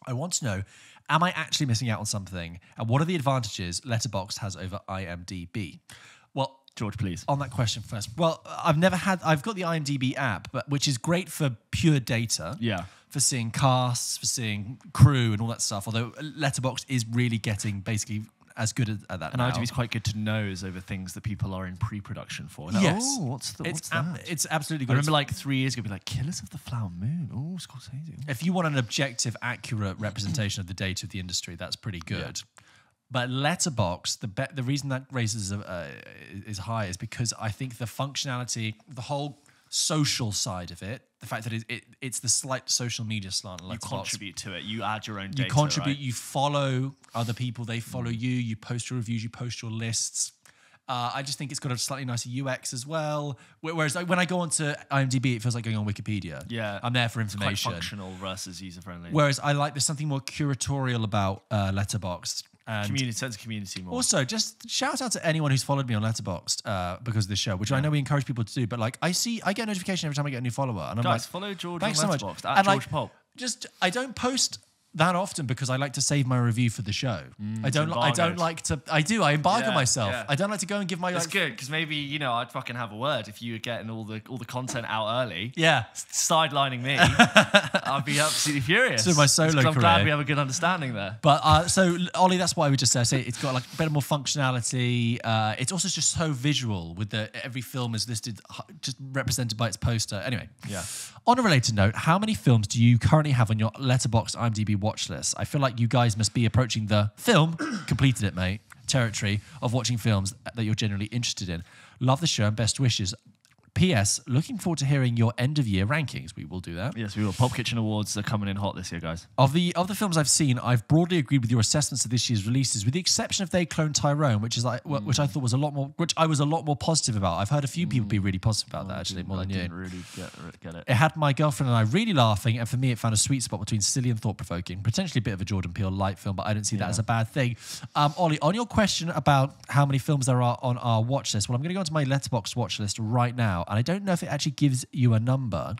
I want to know, am I actually missing out on something? And what are the advantages Letterboxd has over IMDb? Well, George, please. On that question first. Well, I've got the IMDb app, which is great for pure data. Yeah. For seeing casts, for seeing crew and all that stuff. Although Letterboxd is really getting basically as good at that and now. IMDb is quite good to nose over things that people are in pre-production for. Like, yes. Oh, what's that? It's absolutely good. I remember like 3 years ago, be like, Killers of the Flower Moon. Oh, Scorsese. If you want an objective, accurate representation of the data of the industry, that's pretty good. Yeah. But Letterboxd, the reason that raises is high is because I think the functionality, the whole social side of it, the fact that it's the slight social media slant. You contribute to it. You add your own data. You contribute. Right? You follow other people. They follow you. You post your reviews. You post your lists. I just think it's got a slightly nicer UX as well. Whereas when I go onto IMDb, it feels like going on Wikipedia. Yeah, I'm there for information. It's quite functional versus user friendly. Whereas there's something more curatorial about Letterboxd. And sense of community more. Also, just shout out to anyone who's followed me on Letterboxd because of this show, which I know we encourage people to do. But like, I get a notification every time I get a new follower, and I'm guys, like, follow George on Letterboxd at George Pulp. I don't post that often because I like to save my review for the show. I don't like to. I embargo myself. Yeah. I don't like to go and give my. That's good because maybe I'd fucking have a word if you were getting all the content out early. Yeah, sidelining me, I'd be absolutely furious. So my solo career. I'm glad we have a good understanding there. But so Ollie, that's why I would just say it's got like a bit more functionality. It's also just so visual with every film is listed, just represented by its poster. Anyway, yeah. On a related note, how many films do you currently have on your Letterboxd IMDb watch list? I feel like you guys must be approaching the film, completed it, mate, territory of watching films that you're generally interested in. Love the show and best wishes. P.S. Looking forward to hearing your end-of-year rankings. We will do that. Yes, we will. Pulp Kitchen Awards are coming in hot this year, guys. Of the films I've seen, I've broadly agreed with your assessments of this year's releases, with the exception of They Clone Tyrone, which I thought was a lot more, which I was a lot more positive about. I've heard a few people be really positive about that, actually, more than you. I didn't really get it. It had my girlfriend and I really laughing, and for me, it found a sweet spot between silly and thought-provoking. Potentially a bit of a Jordan Peele light film, but I don't see that as a bad thing. Ollie, on your question about how many films there are on our watch list, well, I'm going to go onto my Letterboxd watch list right now, and I don't know if it actually gives you a number.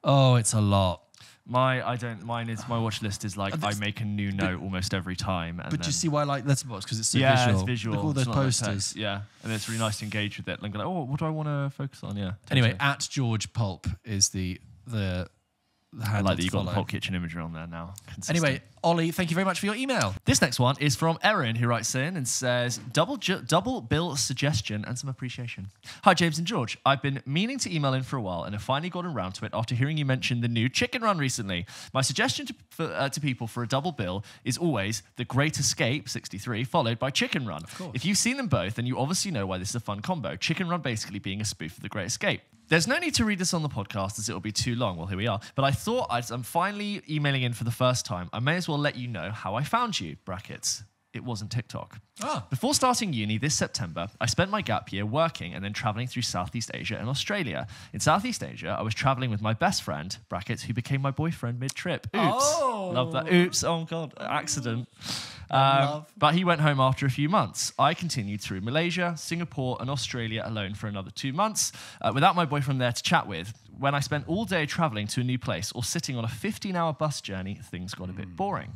Oh, it's a lot. Mine is my watch list is like I make a new note almost every time. And but do you see why I like Letterboxd? Because it's so yeah, visual. it's visual. Look at all those It's not like posters. text. Yeah, and it's really nice to engage with it. Like, oh, what do I want to focus on? Yeah. Anyway, at George Pulp is the I like that you got the follow. Pulp Kitchen imagery on there now. Consistent. Anyway, Ollie, thank you very much for your email. This next one is from Erin, who writes in and says, double bill suggestion and some appreciation. Hi, James and George. I've been meaning to email in for a while and have finally gotten around to it after hearing you mention the new Chicken Run recently. My suggestion to people for a double bill is always The Great Escape, 63, followed by Chicken Run. Of course. If you've seen them both, then you obviously know why this is a fun combo. Chicken Run basically being a spoof of The Great Escape. There's no need to read this on the podcast as it will be too long. Well, here we are. But I thought as I'm finally emailing in for the first time, I may as well let you know how I found you, brackets. It wasn't TikTok. Ah. Before starting uni this September, I spent my gap year working and then traveling through Southeast Asia and Australia. In Southeast Asia, I was traveling with my best friend, brackets, who became my boyfriend mid-trip. Oops. Oh. Love that. Oops. Oh, God. Accident. Love. But he went home after a few months. I continued through Malaysia, Singapore, and Australia alone for another 2 months, without my boyfriend there to chat with. When I spent all day traveling to a new place or sitting on a 15-hour bus journey, things got a bit boring.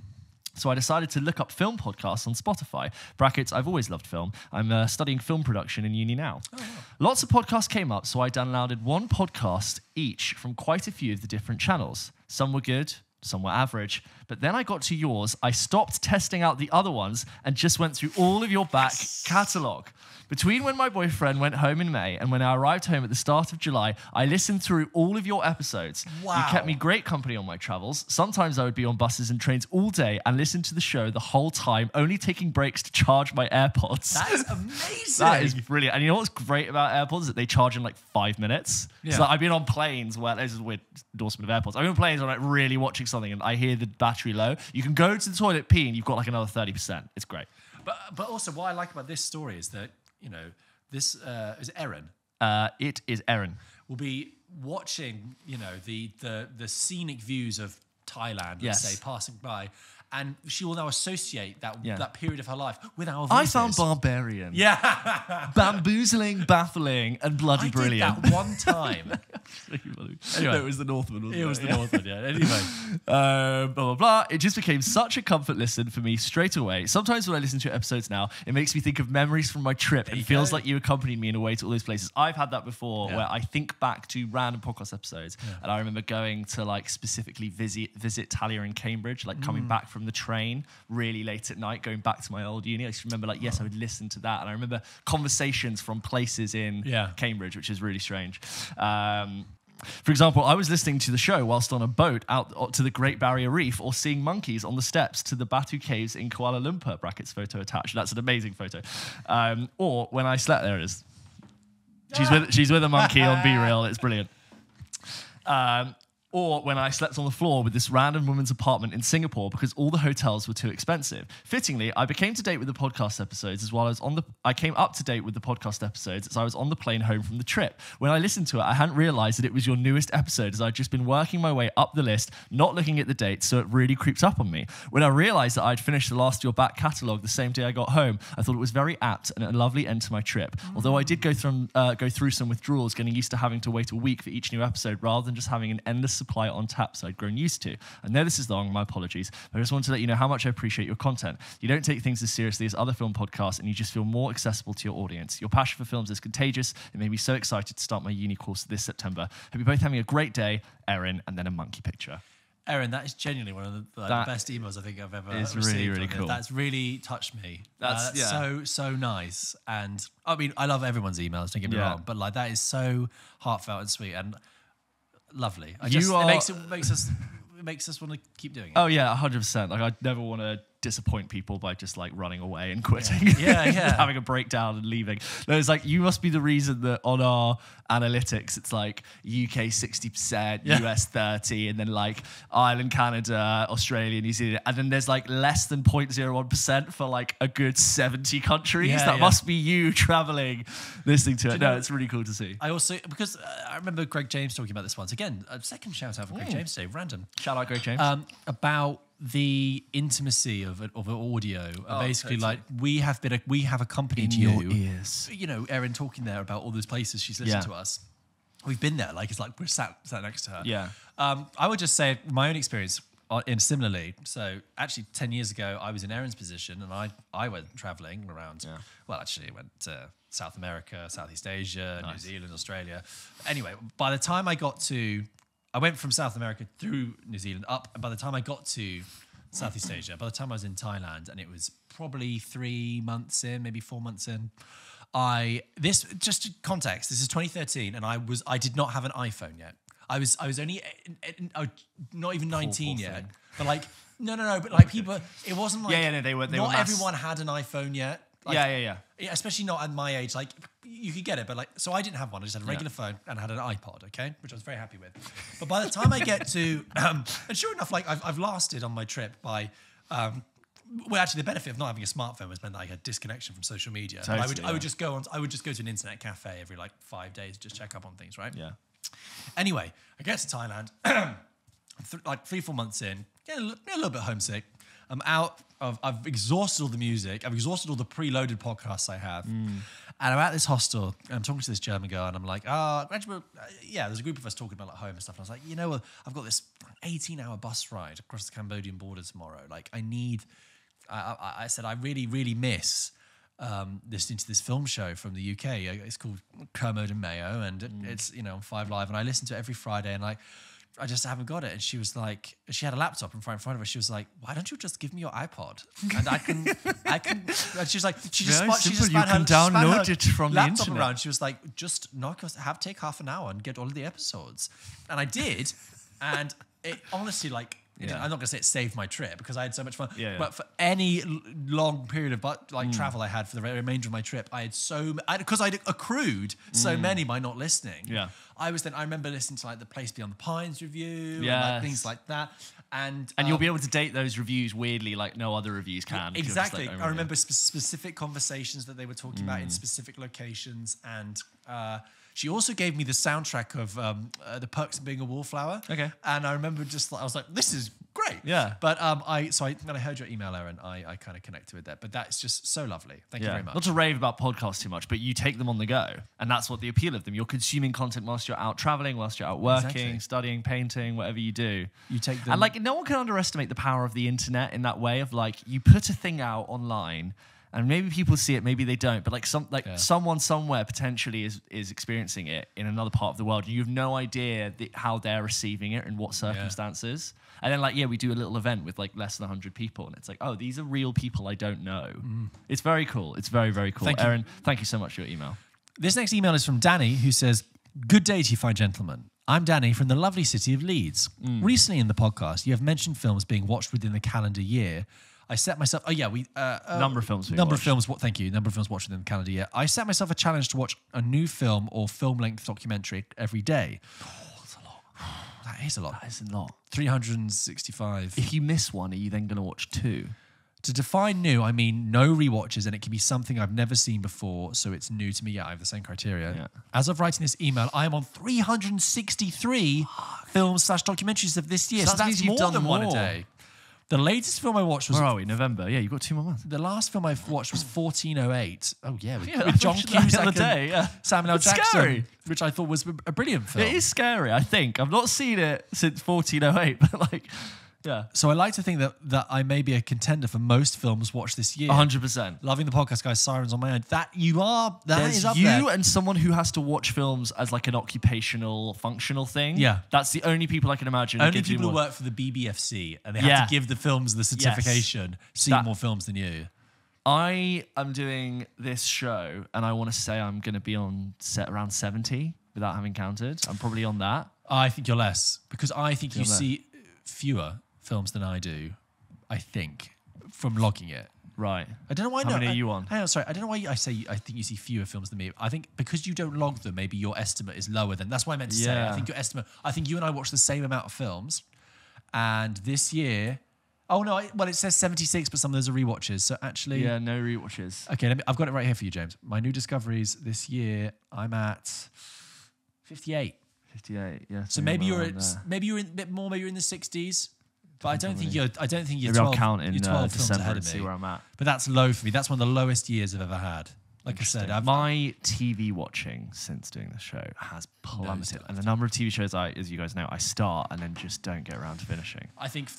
So I decided to look up film podcasts on Spotify. Brackets, I've always loved film. I'm studying film production in uni now. Oh, wow. Lots of podcasts came up, so I downloaded one podcast each from quite a few of the different channels. Some were good, some were average. But then I got to yours, I stopped testing out the other ones and just went through all of your back catalogue. Between when my boyfriend went home in May and when I arrived home at the start of July, I listened through all of your episodes. Wow. You kept me great company on my travels. Sometimes I would be on buses and trains all day and listen to the show the whole time, only taking breaks to charge my AirPods. That is amazing. That is brilliant. And you know what's great about AirPods? That they charge in like 5 minutes. Yeah. So I've been on planes where, this is a weird endorsement of AirPods. I've been on planes where I'm like really watching something and I hear the battery low. You can go to the toilet, pee, and you've got like another 30%. It's great. But also what I like about this story is that, you know, this is Erin. It is Erin. Will be watching, you know, the scenic views of Thailand, let's Yes. say, passing by, and she will now associate that Yeah. that period of her life with our I voices. found barbarian. Yeah. Bamboozling, baffling, and bloody I brilliant. did that one time. Anyway. No, it was the Northman, wasn't it? It was the Northman, yeah. Anyway. Blah, blah, blah. It just became such a comfort listen for me straight away. Sometimes when I listen to your episodes now, it makes me think of memories from my trip and feels like you accompanied me in a way to all those places. I've had that before where I think back to random podcast episodes and I remember going to like specifically visit Talia in Cambridge, like coming back from the train really late at night, going back to my old uni. I just remember like, yes, I would listen to that. And I remember conversations from places in Cambridge, which is really strange. For example, I was listening to the show whilst on a boat out to the Great Barrier Reef or seeing monkeys on the steps to the Batu Caves in Kuala Lumpur, brackets photo attached. That's an amazing photo. Or when I slept, there it is. She's with a monkey on B-Reel. It's brilliant. Or when I slept on the floor with this random woman's apartment in Singapore because all the hotels were too expensive. Fittingly, I became to date with the podcast episodes as well as I came up to date with the podcast episodes as I was on the plane home from the trip. When I listened to it, I hadn't realized that it was your newest episode as I'd just been working my way up the list, not looking at the dates, so it really creeps up on me. When I realized that I'd finished the last of your back catalogue the same day I got home, I thought it was very apt and a lovely end to my trip. Although I did go through some withdrawals, getting used to having to wait a week for each new episode rather than just having an endless supply on tap so I'd grown used to. I know this is long, my apologies, but I just wanted to let you know how much I appreciate your content. You don't take things as seriously as other film podcasts and you just feel more accessible to your audience. Your passion for films is contagious. It made me so excited to start my uni course this September. Hope you're both having a great day, Erin, and then a monkey picture. Erin, that is genuinely one of the best emails I think I've ever is received. really, really cool. That's really touched me. That's so nice. And I mean, I love everyone's emails, don't get me wrong, but like that is so heartfelt and sweet and lovely. It makes us want to keep doing it. Oh yeah, 100%. Like I'd never want to disappoint people by just like running away and quitting. Yeah. Having a breakdown and leaving. No, it's like you must be the reason that on our analytics it's like UK 60%, US 30, and then like Ireland, Canada, Australia, New Zealand, and then there's like less than 0.01% for like a good 70 countries. That must be you traveling, listening to it. No, it's really cool to see. I also, because I remember Greg James talking about this once. Again, a second shout out for Greg James today, random. Shout out Greg James. About the intimacy of audio. Basically, like we have accompanied in you. your ears. You know, Erin talking there about all those places she's listened to us. we've been there. Like it's like we're sat next to her. Yeah. I would just say my own experience in similarly. So actually 10 years ago, I was in Erin's position and I went traveling around. Yeah. Well, actually I went to South America, Southeast Asia, New Zealand, Australia. Anyway, by the time I went from South America through New Zealand up, and by the time I got to Southeast Asia, by the time I was in Thailand, and it was probably 3 months in, maybe 4 months in, just context, this is 2013, and I did not have an iPhone yet. I was only not even 19 yet. But like, no, but like people, it wasn't like, no, they were not everyone had an iPhone yet. Like, yeah. Especially not at my age. Like, you could get it, but like, so I didn't have one. I just had a regular phone and I had an iPod, okay? Which I was very happy with. But by the time I get to, and sure enough, like, I've lasted on my trip by, well, actually, the benefit of not having a smartphone was meant that I had disconnection from social media. Totally, I would just go to an internet cafe every like 5 days, just check up on things, right? Yeah. Anyway, I get to Thailand, like 3-4 months in, getting a little bit homesick. I'm out I've exhausted all the music. I've exhausted all the preloaded podcasts I have. And I'm at this hostel, and I'm talking to this German girl, and I'm like, there's a group of us talking about like home and stuff. And I was like, you know what? I've got this 18-hour bus ride across the Cambodian border tomorrow. Like, I said, I really, really miss listening to this film show from the UK. It's called Kermode and Mayo, and it's, on 5 Live, and I listen to it every Friday, and like, I just haven't got it. And she was like, she had a laptop in front of her. She was like, why don't you just give me your iPod? And I can, and she was like, she just download it from the laptop internet. around. She was like, just take half an hour and get all of the episodes. And I did. And it honestly, like, I'm not going to say it saved my trip because I had so much fun. But for any long period of travel I had for the remainder of my trip, I had because I'd accrued so many by not listening. Yeah. I remember listening to like the Place Beyond the Pines review, and like things like that. And you'll be able to date those reviews weirdly like no other reviews can. Exactly. Like, I remember specific conversations that they were talking about in specific locations. And she also gave me the soundtrack of The Perks of Being a Wallflower. Okay. And I remember I was like, this is great. Yeah. But when I heard your email, Erin, I kind of connected with that. But that's just so lovely. Thank you very much. Not to rave about podcasts too much, but you take them on the go. And that's what the appeal of them. You're consuming content whilst you're out traveling, whilst you're out working, studying, painting, whatever you do. You take them. And like, no one can underestimate the power of the internet in that way of like, you put a thing out online, and maybe people see it, maybe they don't. But like someone somewhere potentially is experiencing it in another part of the world. And you have no idea how they're receiving it and what circumstances. And then we do a little event with like less than 100 people. And it's like, oh, these are real people I don't know. It's very cool. It's very, very cool. Erin, thank you so much for your email. This next email is from Danny, who says, good day to you fine gentlemen. I'm Danny from the lovely city of Leeds. Recently in the podcast, you have mentioned films being watched within the calendar year. I set myself... number of films Thank you. Number of films watched within the calendar year. I set myself a challenge to watch a new film or film-length documentary every day. Oh, that's a lot. That is a lot. That is a lot. 365. If you miss one, are you then going to watch 2? To define new, I mean no rewatches, and it can be something I've never seen before, so it's new to me. Yeah, I have the same criteria. Yeah. As of writing this email, I am on 363 films/documentaries of this year. So that's more than one a day. The latest film I watched was... Where are we? November. Yeah, you've got 2 more months. The last film I've watched was 1408. Oh, yeah. With John Cusack and Samuel L. Jackson. Scary. Which I thought was a brilliant film. It is scary, I think. I've not seen it since 1408, but like... Yeah. So I like to think that I may be a contender for most films watched this year. 100%. Loving the podcast, guys. Sirens on my own. That is up you there. And someone who has to watch films as like an occupational, functional thing. Yeah. That's the only people I can imagine. Only people who work for the BBFC and they have to give the films the certification. See more films than you. I am doing this show and I want to say I'm going to be on set around 70 without having counted. I'm probably on that. I think you're less because I think you see fewer films than I do, I think, from logging it. Right. I don't know why. How many are you on? Hang on, sorry. I don't know why I think you see fewer films than me. I think because you don't log them, maybe your estimate is lower than. That's what I meant to say. I think your estimate. I think you and I watch the same amount of films, and this year. Oh no! It says 76, but some of those are rewatches. So actually, no rewatches. Okay, I've got it right here for you, James. My new discoveries this year. I'm at 58. 58. Yeah. So maybe you're a bit more. Maybe you're in the 60s. But I don't think you're 12. Maybe I'll count in you're 12 films December ahead and of me. see where I'm at. But that's low for me. That's one of the lowest years I've ever had. Like I said, my TV watching since doing the show has plummeted, and the number of TV shows as you guys know, I start and then just don't get around to finishing. I think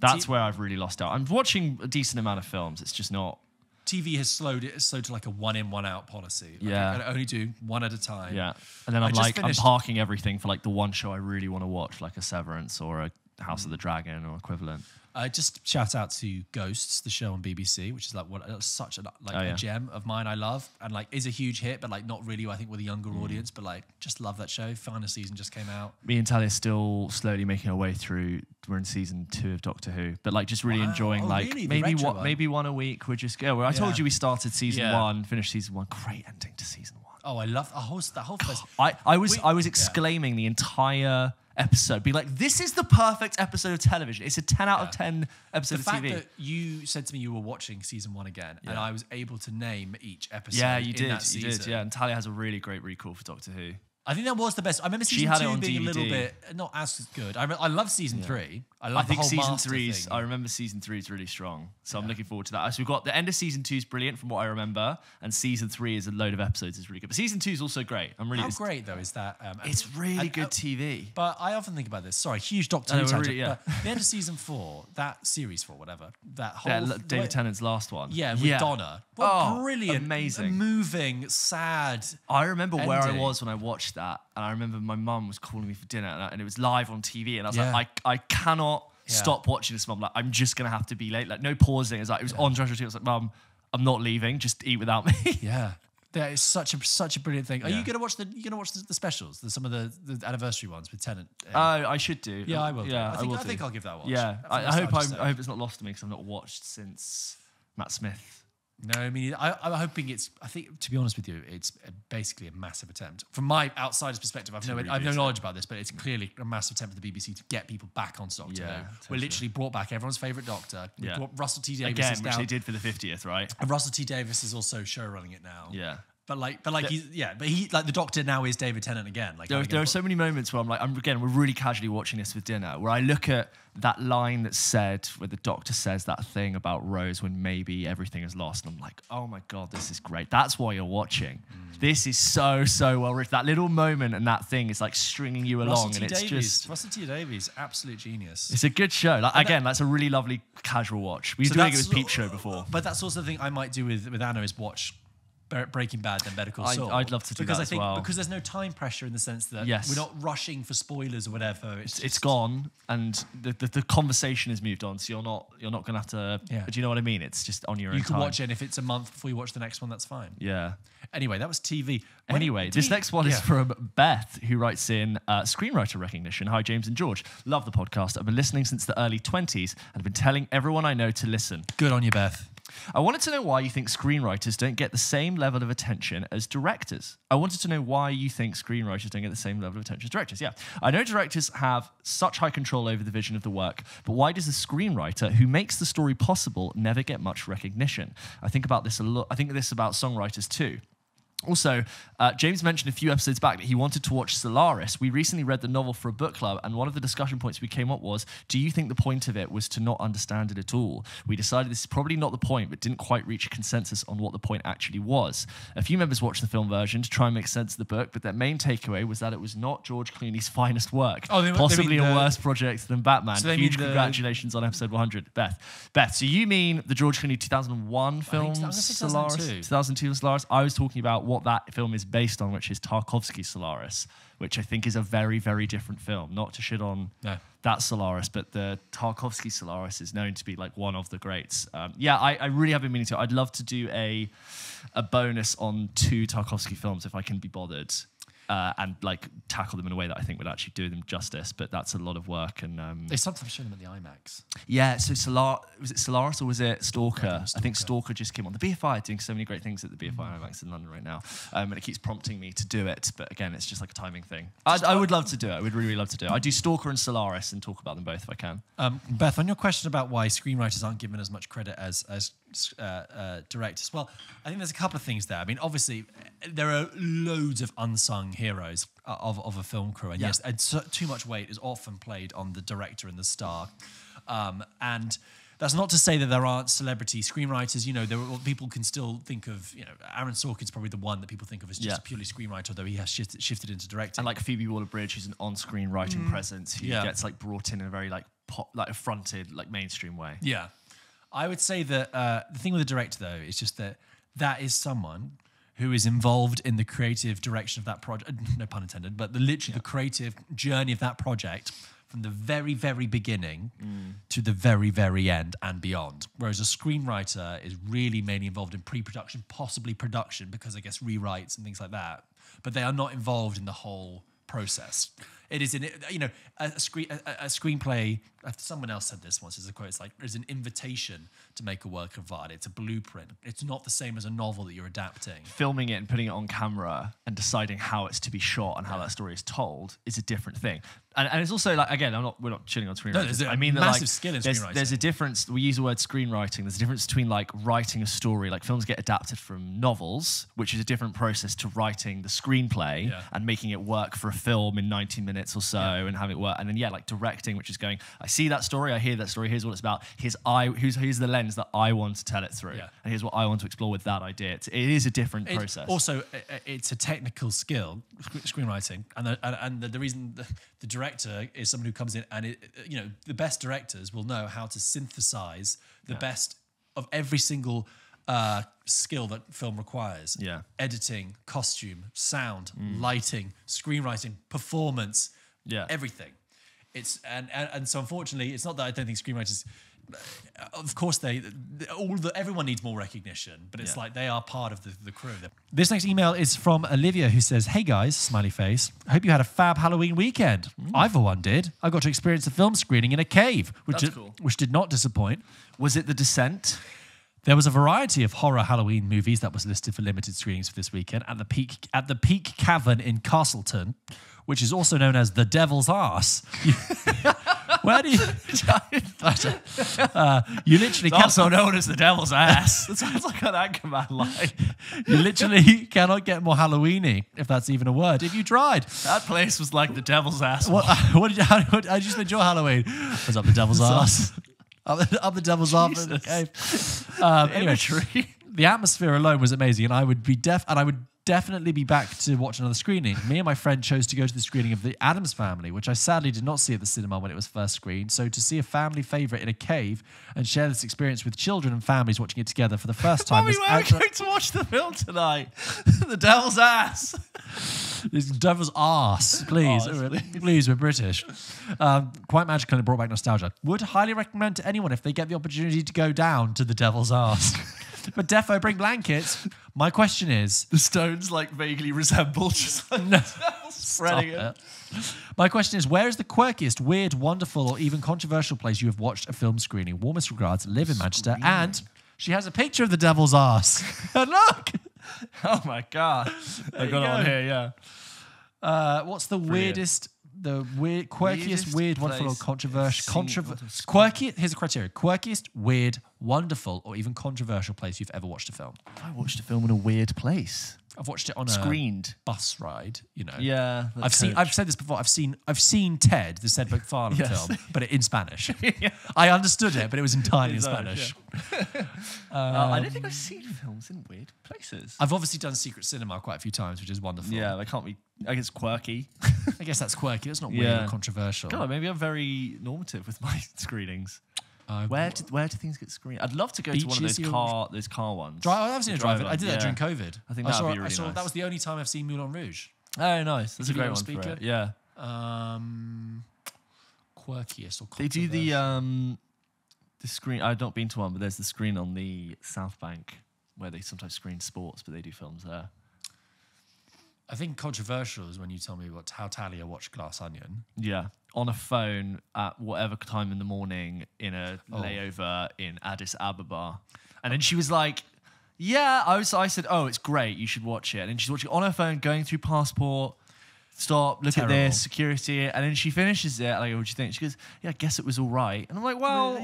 that's where I've really lost out. I'm watching a decent amount of films. It's just not. TV has slowed to like a 1 in, 1 out policy. Like yeah. I can only do one at a time. Yeah. And then I'm parking everything for like the one show I really want to watch, like a Severance or a House of the Dragon or equivalent. Just shout out to Ghosts, the show on BBC, which is like such a gem of mine. I love and like is a huge hit, but like not really. I think with a younger audience, but like just love that show. Final season just came out. Me and Talia still slowly making our way through. We're in season 2 of Doctor Who, but like just really enjoying really? maybe one a week. We're just Well, I told you we started season 1, finished season 1. Great ending to season 1. Oh, I love that whole place. I was exclaiming the entire episode, being like, this is the perfect episode of television. It's a 10 out of 10 episode of TV. The fact that you said to me you were watching season 1 again, and I was able to name each episode. Yeah, you in did. That season. Yeah, and Talia has a really great recall for Doctor Who. I think that was the best. I remember season 2 being a little bit not as good. I love season 3. I think season 3. I remember season 3 is really strong, so I'm looking forward to that. So we've got the end of season 2 is brilliant from what I remember, and season 3 is a load of episodes is really good. But season 2 is also great. How great though is that? It's really good TV. But I often think about this. Sorry, huge Doctor Who tangent. But the end of season 4, that series 4, whatever, that whole David Tennant's last one. Yeah, with Donna. Brilliant, amazing, moving, sad. I remember where I was when I watched that, and I remember my mum was calling me for dinner, and it was live on TV, and I was like, I cannot stop watching this, Mum. Like, I'm just gonna have to be late. Like, no pausing. It was on Joshua TV. I was like, Mum, I'm not leaving. Just eat without me. Yeah. That is such a brilliant thing. Are you gonna watch the specials? Some of the anniversary ones with Tennant. I should do. Yeah, I will. Yeah, I think I'll give that a watch. Yeah, I hope it's not lost to me because I've not watched since Matt Smith. No, I mean, I'm hoping I think, to be honest with you, it's basically a massive attempt. From my outsider's perspective, I've no knowledge about this, but it's clearly a massive attempt for the BBC to get people back on Doctor Who. Totally. We literally brought back everyone's favourite Doctor. We brought Russell T Davies again, which they did for the 50th, right? And Russell T Davies is also show running it now. Yeah. But he like the Doctor now is David Tennant again. Like there are so many moments where we're really casually watching this with dinner, where I look at that line that's said, where the Doctor says that thing about Rose when maybe everything is lost, and I'm like, oh my God, this is great. That's why you're watching. This is so well written. That little moment and that thing is like stringing you along, and it's just Russell T Davies, absolute genius. It's a good show. That's a really lovely casual watch. We were doing it with Peep Show before, but that's also the thing I might do with Anna is watch Breaking Bad than Better Call Saul. I'd love to do that as well. Because there's no time pressure in the sense that we're not rushing for spoilers or whatever. It's gone, and the conversation has moved on, so you're not going to have to. Yeah. Do you know what I mean? It's just on your own. You can watch it, and if it's a month before you watch the next one, that's fine. Yeah. Anyway, that was TV. This next one is from Beth, who writes in screenwriter recognition. Hi, James and George. Love the podcast. I've been listening since the early 20s and have been telling everyone I know to listen. Good on you, Beth. I wanted to know why you think screenwriters don't get the same level of attention as directors. I wanted to know why you think screenwriters don't get the same level of attention as directors. Yeah, I know directors have such high control over the vision of the work, but why does the screenwriter who makes the story possible never get much recognition? I think about this a lot. I think this about songwriters too. Also, James mentioned a few episodes back that he wanted to watch Solaris. We recently read the novel for a book club, and one of the discussion points we came up was, do you think the point of it was to not understand it at all? We decided this is probably not the point, but didn't quite reach a consensus on what the point actually was. A few members watched the film version to try and make sense of the book, but their main takeaway was that it was not George Clooney's finest work. Possibly a worse project than Batman. So huge congratulations on episode 100. Beth, so you mean the George Clooney 2001 film Solaris? 2002 Solaris? I was talking about what that film is based on, which is Tarkovsky's Solaris, which I think is a very, very different film. Not to shit on that Solaris, but the Tarkovsky Solaris is known to be like one of the greats. I really have been meaning to. I'd love to do a bonus on 2 Tarkovsky films if I can be bothered. And like tackle them in a way that I think would actually do them justice, but that's a lot of work. And they sometimes show them at the IMAX. Yeah, so was it Solaris or was it Stalker? I think Stalker just came on. The BFI are doing so many great things at the BFI IMAX in London right now, and it keeps prompting me to do it. But again, it's just like a timing thing. I would love to do it. I would really love to do it. I do Stalker and Solaris and talk about them both if I can. Beth, on your question about why screenwriters aren't given as much credit as directors, well, I think there's a couple of things there. I mean, obviously, there are loads of unsung heroes of a film crew, and yes, and too much weight is often played on the director and the star, and That's not to say that there aren't celebrity screenwriters. You know, people can still think of, you know, Aaron Sorkin's probably the one that people think of as just a purely screenwriter, although he has shifted into directing. And like Phoebe Waller-Bridge, who's an on-screen writing presence who gets like brought in a very like affronted, like mainstream way. Yeah. I would say that the thing with the director, though, is just that is someone who is involved in the creative direction of that project, no pun intended, but literally the creative journey of that project from the very, very beginning to the very, very end and beyond. Whereas a screenwriter is really mainly involved in pre-production, possibly production, because I guess rewrites and things like that. But they are not involved in the whole process. It is, a screenplay. Someone else said this once as a quote. It's like there's an invitation to make a work of art. It's a blueprint. It's not the same as a novel that you're adapting. Filming it and putting it on camera and deciding how it's to be shot and how that story is told is a different thing. And it's also like, again, we're not shitting on screenwriters. No, I mean massive skill in screenwriting. There's a difference. We use the word screenwriting. There's a difference between like writing a story. Like films get adapted from novels, which is a different process to writing the screenplay and making it work for a film in 90 minutes or so and having it work. And then like directing, which is going, I see that story, I hear that story, here's what it's about. Here's the lens that I want to tell it through. Yeah. And here's what I want to explore with that idea. It is a different process. Also, it's a technical skill, screenwriting, and the reason the director is someone who comes in and the best directors will know how to synthesize the best of every single skill that film requires. Yeah. Editing, costume, sound, lighting, screenwriting, performance, everything. It's and so unfortunately, it's not that I don't think screenwriters. Of course, everyone needs more recognition, but it's like they are part of the crew. This next email is from Olivia, who says, "Hey guys, smiley face. Hope you had a fab Halloween weekend. I for one did. I got to experience a film screening in a cave, which did not disappoint. Was it The Descent?" There was a variety of horror Halloween movies that was listed for limited screenings for this weekend at the Peak Cavern in Castleton, which is also known as the Devil's Arse. Where do you? You literally also known as the Devil's Ass. That sounds like an Anchorman line. You literally cannot get more Halloweeny, if that's even a word. If you tried, that place was like the Devil's Ass. How did you spend your Halloween? Was up the Devil's Arse. Up the Devil's Arse in the cave. Anyway, the atmosphere alone was amazing, and I would definitely be back to watch another screening. Me and my friend chose to go to the screening of The Addams Family, which I sadly did not see at the cinema when it was first screened. So to see a family favourite in a cave and share this experience with children and families watching it together for the first time. Mommy, we're going to watch the film tonight. The Devil's Ass. This Devil's Arse, please. Please, we're British. Quite magical, and it brought back nostalgia. Would highly recommend to anyone if they get the opportunity to go down to the Devil's Arse. But defo bring blankets. My question is... The stones like vaguely resemble just like spreading it. My question is, where is the quirkiest, weird, wonderful, or even controversial place you have watched a film screening? Warmest regards, live in Manchester. And she has a picture of the Devil's Arse. And look! Oh my God. I got it on here, what's the weirdest... quirkiest, weird, wonderful, or controversial. Quirky. Here's a criteria: quirkiest, weird, wonderful, or even controversial place you've ever watched a film. I watched a film in a weird place. I've watched it on screened a bus ride. You know. Yeah. I've said this before. I've seen Ted, the Ted MacFarlane film, but in Spanish. I understood it, but it was entirely in Spanish. I don't think I've seen films in weird places. I've obviously done secret cinema quite a few times, which is wonderful. Yeah, they can't be. I guess quirky. I guess that's quirky. It's not weird or controversial. God, maybe I'm very normative with my screenings. Where do things get screened? I'd love to go to one of those car ones. I've seen a drive-in. I did that during COVID. I think that would be really nice. That was the only time I've seen Moulin Rouge. Oh, nice. That's a great one for it. Yeah. Quirkiest or controversial. They do the screen. I've not been to one, but there's the screen on the South Bank where they sometimes screen sports, but they do films there. I think controversial is when you tell me how Talia watched Glass Onion. Yeah. On a phone at whatever time in the morning in a layover in Addis Ababa. And then she was like, yeah, I said, oh, it's great, you should watch it. And then she's watching it on her phone, going through passport, stop, look at this, security. And then she finishes it. Like, what do you think? She goes, yeah, I guess it was all right. And I'm like, well,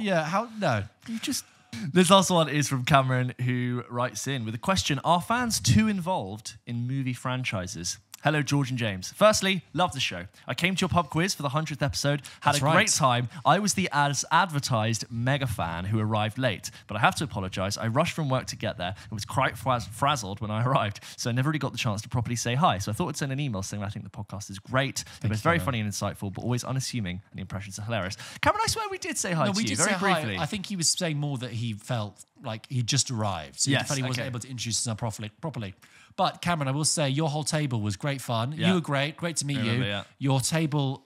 no. You just... This last one is from Cameron, who writes in with a question. Are fans too involved in movie franchises? Hello, George and James. Firstly, love the show. I came to your pub quiz for the 100th episode, had a great time. I was the as advertised mega fan who arrived late, but I have to apologise. I rushed from work to get there and was quite frazzled when I arrived, so I never really got the chance to properly say hi. So I thought I'd send an email saying I think the podcast is great. It was very funny and insightful, but always unassuming, and the impressions are hilarious. Cameron, I swear we did say hi to you very briefly. Hi. I think he was saying more that he felt like he just arrived, so he felt he wasn't able to introduce himself properly. But Cameron, I will say your whole table was great fun. Yeah. You were great to meet you. Yeah. Your table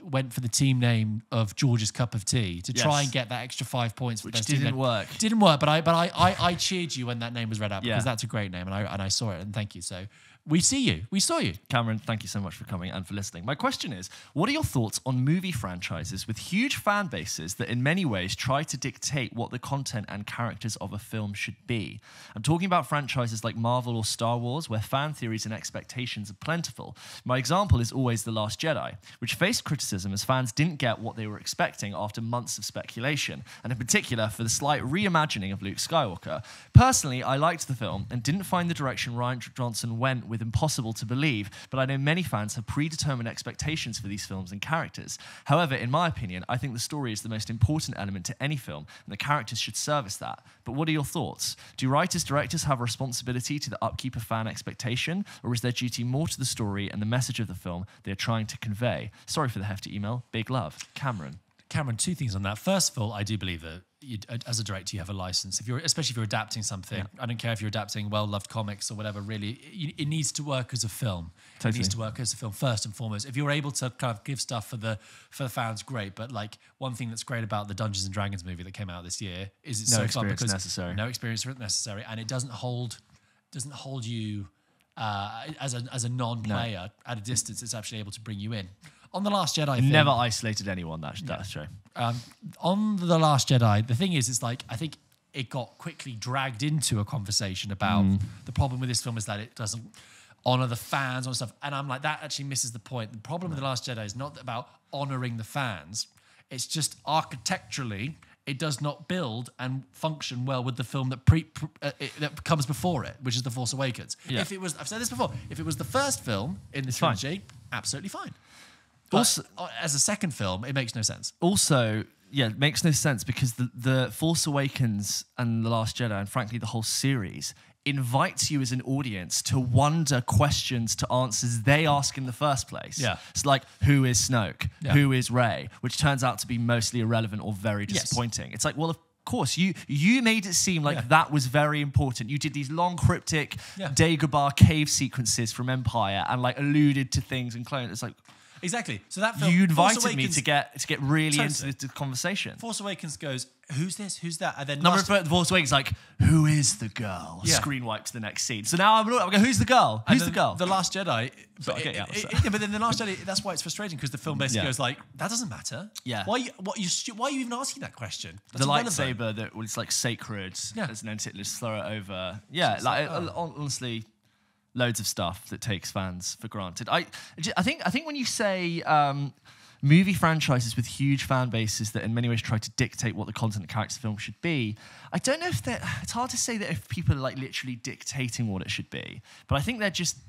went for the team name of George's Cup of Tea to try and get that extra 5 points. Which didn't work. Didn't work, but I cheered you when that name was read out because that's a great name, and I saw it, and thank you. So we see you. We saw you. Cameron, thank you so much for coming and for listening. My question is, what are your thoughts on movie franchises with huge fan bases that in many ways try to dictate what the content and characters of a film should be? I'm talking about franchises like Marvel or Star Wars, where fan theories and expectations are plentiful. My example is always The Last Jedi, which faced criticism as fans didn't get what they were expecting after months of speculation, and in particular for the slight reimagining of Luke Skywalker. Personally, I liked the film and didn't find the direction Rian Johnson went with impossible to believe, but I know many fans have predetermined expectations for these films and characters. However, in my opinion, I think the story is the most important element to any film, and the characters should service that. But what are your thoughts? Do writers-directors have a responsibility to the upkeep of fan expectation, or is their duty more to the story and the message of the film they're trying to convey? Sorry for the hefty email. Big love. Cameron, two things on that. First of all, I do believe that as a director, you have a license. Especially if you're adapting something, I don't care if you're adapting well-loved comics or whatever. Really, it needs to work as a film. Totally. It needs to work as a film first and foremost. If you're able to kind of give stuff for the fans, great. But like one thing that's great about the Dungeons and Dragons movie that came out this year is it's so fun because no experience necessary, and it doesn't hold you as a non-player at a distance. It's actually able to bring you in. On The Last Jedi, never isolated anyone. That's true. On The Last Jedi, the thing is, it's like I think it got quickly dragged into a conversation about the problem with this film is that it doesn't honor the fans and stuff. And I'm like, that actually misses the point. The problem with The Last Jedi is not about honoring the fans. It's just architecturally, it does not build and function well with the film that comes before it, which is The Force Awakens. Yeah. If it was, I've said this before, if it was the first film in this trilogy, absolutely fine. But also, as a second film, it makes no sense. Also, it makes no sense because the Force Awakens and The Last Jedi, and frankly the whole series, invites you as an audience to wonder questions to answers they ask in the first place. Yeah. It's like, who is Snoke? Yeah. Who is Rey? Which turns out to be mostly irrelevant or very disappointing. Yes. It's like, well, of course, you made it seem like that was very important. You did these long, cryptic Dagobah cave sequences from Empire and like alluded to things and clones. It's like... Exactly. So that film, you invited me to get really into the conversation. Force Awakens goes, who's this? Who's that? And then the Force Awakens like, who is the girl? Yeah. Screen wipes the next scene. So now I'm going, who's the girl? Who's the girl? The Last Jedi. But then The Last Jedi. That's why it's frustrating because the film basically goes like, that doesn't matter. Yeah. Why are you even asking that question? That's the lightsaber that was like sacred, and then just throw it over. Yeah. Honestly. Loads of stuff that takes fans for granted. I think when you say movie franchises with huge fan bases that in many ways try to dictate what the content and characters of the film should be, I don't know if it's hard to say that if people are like literally dictating what it should be, but I think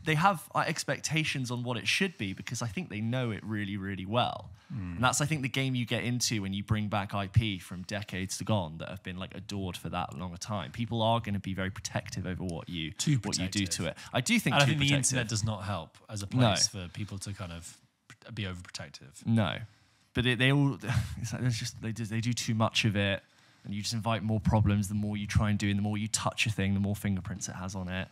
they have expectations on what it should be because I think they know it really, really well. And that's, I think, the game you get into when you bring back IP from decades gone that have been like adored for that long a time. People are going to be very protective over what you do to it. I do think. And I think the internet does not help as a place for people to kind of be overprotective. No, but they do too much of it, and you just invite more problems. The more you try and do, and the more you touch a thing, the more fingerprints it has on it.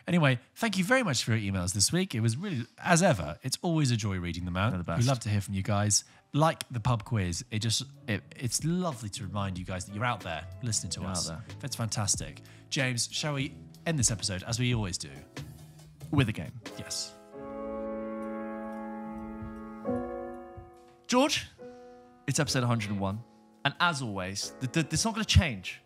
Anyway, thank you very much for your emails this week. It was really, as ever, it's always a joy reading them out. We love to hear from you guys. Like the pub quiz, it's lovely to remind you guys that you're out there listening to us. That's fantastic. James, shall we end this episode as we always do? With a game. Yes. George, it's episode 101. And as always, it's not going to change.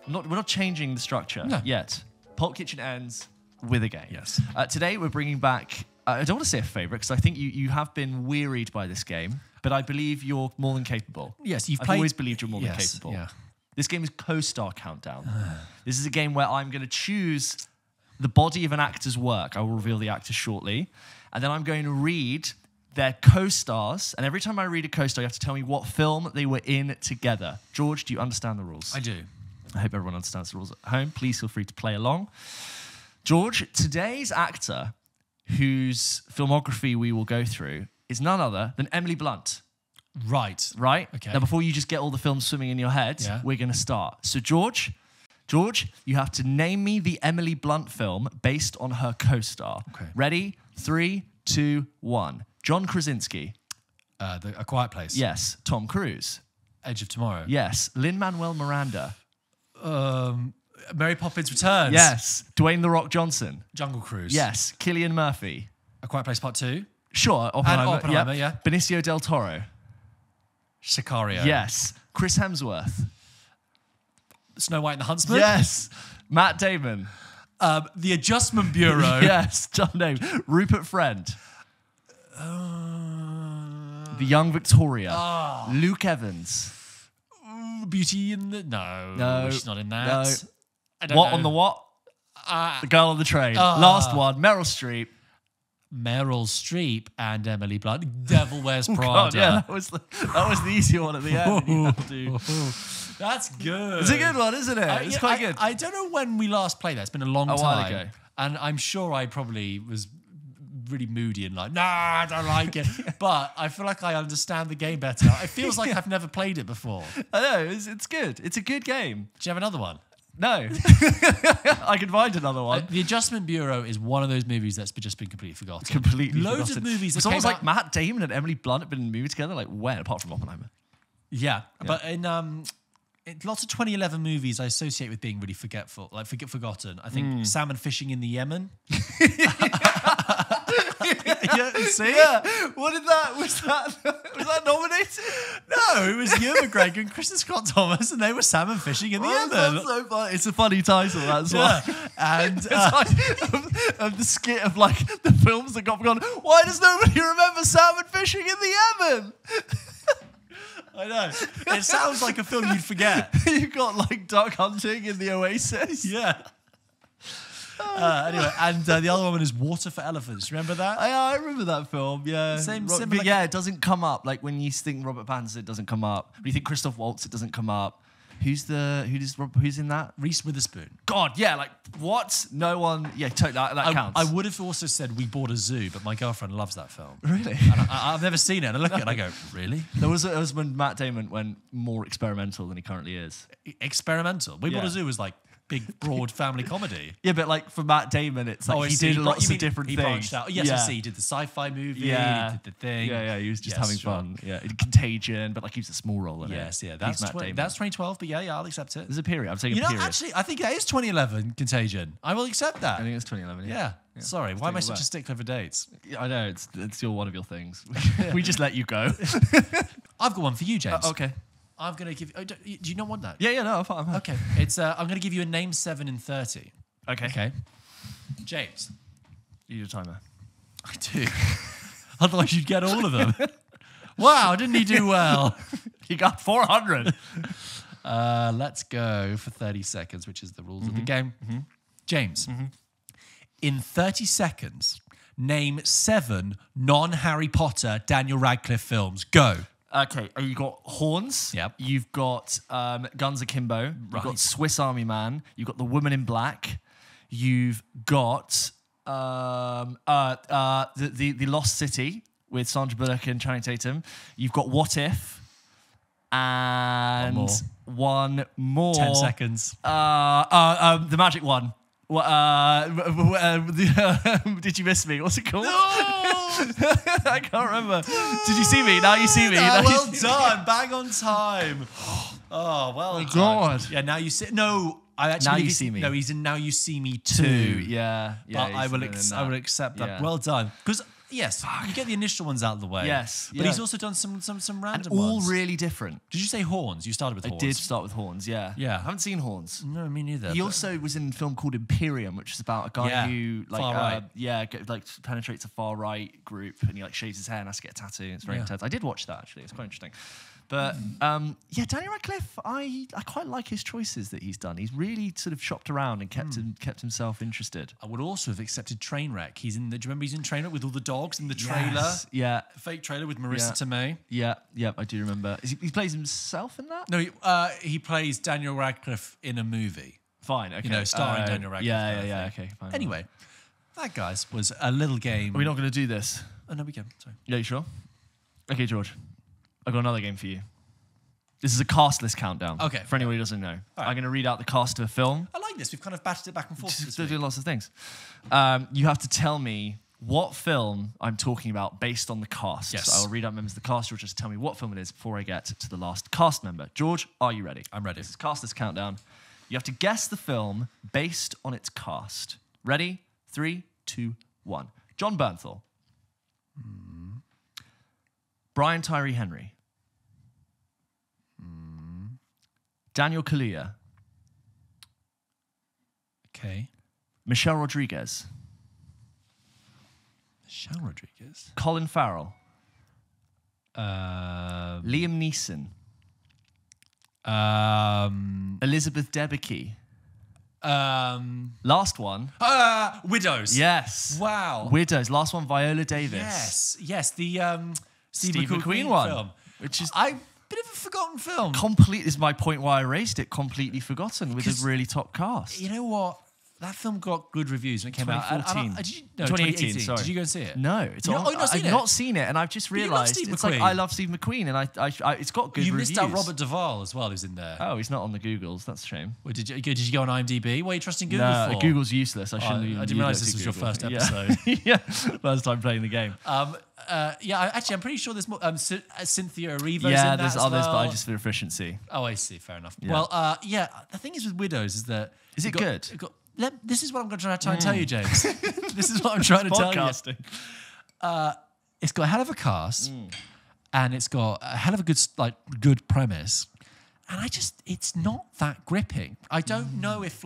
We're not changing the structure yet. Pulp Kitchen ends with a game. Yes. Today we're bringing back, I don't want to say a favourite because I think you have been wearied by this game, but I believe you're more than capable. Yes, I've always believed you're more than capable. Yeah. This game is Co-Star Countdown. This is a game where I'm going to choose the body of an actor's work. I will reveal the actor shortly. And then I'm going to read their co-stars. And every time I read a co-star, you have to tell me what film they were in together. George, do you understand the rules? I do. I hope everyone understands the rules at home. Please feel free to play along. George, today's actor, whose filmography we will go through, is none other than Emily Blunt. Right. Right? Okay. Now, before you just get all the films swimming in your head, we're going to start. So, George, you have to name me the Emily Blunt film based on her co-star. Okay. Ready? 3, 2, 1. John Krasinski. A Quiet Place. Yes. Tom Cruise. Edge of Tomorrow. Yes. Lin-Manuel Miranda. Mary Poppins Returns. Yes. Dwayne "The Rock" Johnson. Jungle Cruise. Yes. Cillian Murphy. A Quiet Place Part 2. Sure. Oppenheimer. Yeah. Benicio del Toro. Sicario. Yes. Chris Hemsworth. Snow White and the Huntsman. Yes. Matt Damon. The Adjustment Bureau. Yes. John Name. Rupert Friend. The Young Victoria. Luke Evans. Beauty in the... No, she's not in that. No. I don't What know. on the what? The Girl on the Train. Last one. Meryl Streep. Meryl Streep and Emily Blunt. Devil Wears Prada. God, yeah, that was the easy one at the end. You had to. That's good. It's a good one, isn't it? It's quite good. I don't know when we last played that. It's been a long time. While ago. And I'm sure I probably was really moody and like, nah, I don't like it. But I feel like I understand the game better. It feels like I've never played it before. I know, it's good. It's a good game. Do you have another one? No. I can find another one. The Adjustment Bureau is one of those movies that's just been completely forgotten. Completely Loads forgotten. of movies that It's almost came like Matt Damon and Emily Blunt have been in a movie together, like when? Apart from Oppenheimer. Yeah. But in lots of 2011 movies I associate with being really forgetful, like forgotten. I think Salmon Fishing in the Yemen. See? Yeah. What did that? Was that nominated? No, it was Ewan McGregor and Kristen Scott Thomas, and they were salmon fishing in the Yemen. That's so funny. It's a funny title, that's why. And It's like of the skit of like the films that got forgotten. Why does nobody remember salmon fishing in the Yemen? I know. It sounds like a film you'd forget. You got like duck hunting in the Oasis. Yeah. Anyway, and the other one is Water for Elephants. Remember that? I remember that film. Yeah, Similar. But yeah, it doesn't come up. Like when you think Robert Pattinson, it doesn't come up. When you think Christoph Waltz, it doesn't come up. Who's in that? Reese Witherspoon. God, yeah, like what? No one. Yeah, totally. That counts. I would have also said We Bought a Zoo, but my girlfriend loves that film. Really? And I've never seen it. And I look at it and I go, really? It was when Matt Damon went more experimental than he currently is. Experimental. We Bought Yeah. a Zoo was like big, broad family comedy. Yeah, but like for Matt Damon, it's like he did lots of different he things. branched out. Yes, I see. He did the sci-fi movie. Yeah. He did the thing. Yeah, he was just having sure. fun. Yeah, he did Contagion, but like he was a small role in it. Yes, yeah. He's That's Matt Damon. that's 2012, but yeah, I'll accept it. There's a period. I'm saying You a know, period. actually, I think that is 2011 Contagion. I will accept that. I think it's 2011. Yeah. Sorry, why am I such a back. stickler for dates? Yeah, I know it's one of your things. We just let you go. I've got one for you, James. Okay. I'm going to give you... do you not want that? Yeah, no, I'm fine. Okay. It's. I'm going to give you a name 7 in 30. Okay. Okay. James. You need a timer. I do. Otherwise you'd get all of them. Wow, didn't he do well? You got 400. Let's go for 30 seconds, which is the rules of the game. James, in 30 seconds, name 7 non-Harry Potter Daniel Radcliffe films. Go. Okay, you got Horns. Yep. You've got Guns Akimbo. You've Right. got Swiss Army Man. You've got The Woman in Black. You've got the Lost City with Sandra Bullock and Channing Tatum. You've got What If. And one more. 10 seconds. The magic one. Did you miss me? What's it called? No! I can't remember. Did you see me? Now you see me. Now you Well see done. Bang on time. Oh, well done. God. Yeah, now you see... No, I actually... Now You See Me. No, he's in Now You See Me 2. 2. Yeah. But I will accept that. Yeah. Well done. Because... Yes, you get the initial ones out of the way. Yes, But yeah. he's also done some random And all ones. really different. Did you say Horns? You started with I Horns. did start with Horns, yeah. Yeah. I haven't seen Horns. No, me neither. He but- also was in a film called Imperium, which is about a guy Yeah, who far right. penetrates a far right group, and he like shaves his hair and has to get a tattoo. It's very Yeah. intense. I did watch that actually. It's quite interesting. But yeah, Daniel Radcliffe, I quite like his choices that he's done. He's really sort of shopped around and kept himself interested. I would also have accepted Trainwreck. Do you remember he's in Trainwreck with all the dogs in the trailer? Yes, yeah. The fake trailer with Marissa Tomei. Yeah, I do remember. He plays himself in that? No, he plays Daniel Radcliffe in a movie. Fine, okay. You know, starring Daniel Radcliffe. Yeah, okay, fine. Anyway, that, guys, was a little game. Are we not going to do this? Oh, no, we can. Sorry. Yeah, you sure? Okay, George. I've got another game for you. This is a cast list countdown. Okay. For anyone who doesn't know. Right. I'm going to read out the cast of a film. I like this. We've kind of batted it back and forth. Just doing lots of things. You have to tell me what film I'm talking about based on the cast. Yes. So I'll read out members of the cast. You'll just tell me what film it is before I get to the last cast member. George, are you ready? I'm ready. This is cast list countdown. You have to guess the film based on its cast. Ready? 3, 2, 1. John Bernthal. Brian Tyree Henry. Daniel Kaluuya. Okay. Michelle Rodriguez. Michelle Rodriguez. Colin Farrell. Um, Liam Neeson. Elizabeth Debicki. Last one. Widows. Yes. Wow. Widows. Last one, Viola Davis. Yes. The Steve McQueen one. film. Which is Bit of a forgotten film. complete, is my point why I raised it, completely forgotten with a really top cast. You know what? That film got good reviews when it came out. 2014. 2018. Sorry. Did you go and see it? No, it's You know- on, oh, you've not seen I've it? not seen it, and I've just you love realised Steve it's like McQueen. I love Steve McQueen, and I it's got good You reviews. missed out Robert Duvall as well, who's in there. Oh, he's not on the Googles. That's a shame. Well, did you go on IMDb? What are you trusting Google No, for? Google's useless. I shouldn't. I didn't realise this was your first Yeah. episode. Yeah, first time playing the game. Actually, I'm pretty sure there's more. Cynthia Erivo's in Yeah, that there's as others, well. but I just for efficiency. Oh, I see. Fair enough. Yeah. Well, the thing is with Widows is that... Is it good? This is what I'm going to try and tell you, James. This is what I'm trying to tell you. Podcasting. It's got a hell of a cast, and it's got a hell of a good premise, and it's not that gripping. I don't know if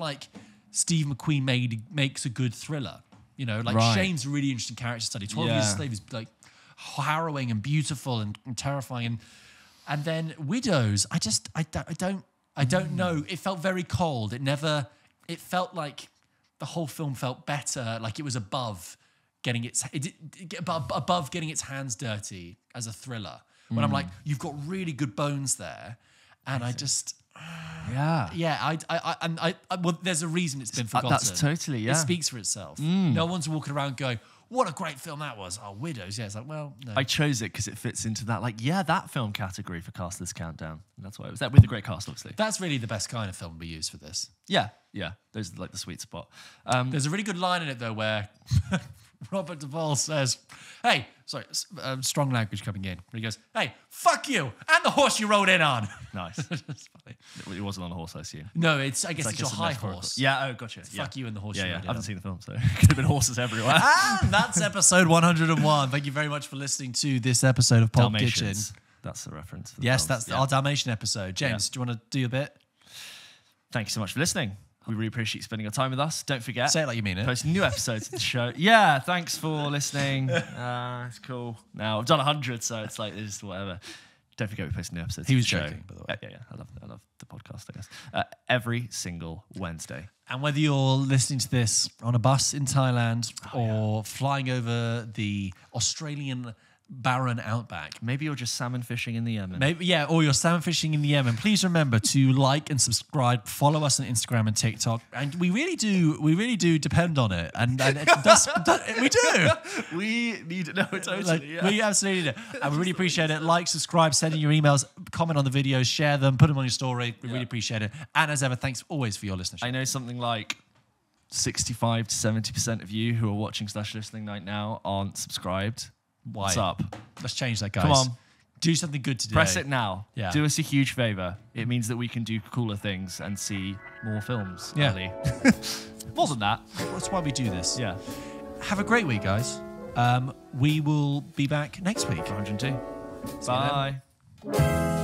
Steve McQueen makes a good thriller. You know, Right. Shane's a really interesting character study. 12 Years a Slave is harrowing and beautiful and terrifying, and then Widows. I don't know. It felt very cold. It felt like the whole film felt better, like it was above getting its hands dirty as a thriller. When I'm like, you've got really good bones there, and well, there's a reason it's been forgotten. That's totally, yeah. It speaks for itself. No one's walking around going, what a great film that was. Oh, Widows. Yeah, it's like, well, no. I chose it because it fits into that, that film category for Cast List Countdown. And that's why it was that with a great cast, obviously. That's really the best kind of film we use for this. Yeah. Those are the sweet spot. There's a really good line in it, though, where Robert Duvall says, hey, sorry, strong language coming in. Where he goes, hey, fuck you, and the horse you rode in on. Nice. That's funny. It wasn't on a horse, I assume. No, I guess it's your a high metaphorical- horse. Yeah, oh, gotcha. Fuck you and the horse Yeah, you yeah. rode I in haven't on. seen the film, so it could have been horses everywhere. And that's episode 101. Thank you very much for listening to this episode of Pulp Kitchen. Dalmatians. That's the reference. For the Yes, films. that's our Dalmatian episode. James, do you want to do your bit? Thank you so much for listening. We really appreciate you spending your time with us. Don't forget. Say it like you mean it. Post new episodes of the show. Yeah, thanks for listening. It's cool. Now, I've done 100, so it's like, it's whatever. Don't forget we post new episodes He of was the show. joking, by the way. Yeah. I love the podcast, I guess. Every single Wednesday. And whether you're listening to this on a bus in Thailand or flying over the Australian barren outback, Maybe you're just salmon fishing in the Yemen. or you're salmon fishing in the Yemen, please remember to like and subscribe, follow us on Instagram and TikTok. And we really do depend on it. And it does, we do. We need no, totally. We absolutely do. And we really appreciate it. Like, subscribe, send in your emails, comment on the videos, share them, put them on your story. We really appreciate it. And as ever, thanks always for your listenership. I know something like 65 to 70% of you who are watching / listening right now aren't subscribed. Why? What's up? Let's change that, guys. Come on. Do something good today. Press it now. Yeah. Do us a huge favor. It means that we can do cooler things and see more films. Yeah. early. More than that. That's why we do this. Yeah. Have a great week, guys. We will be back next week. 102. See you then. Bye.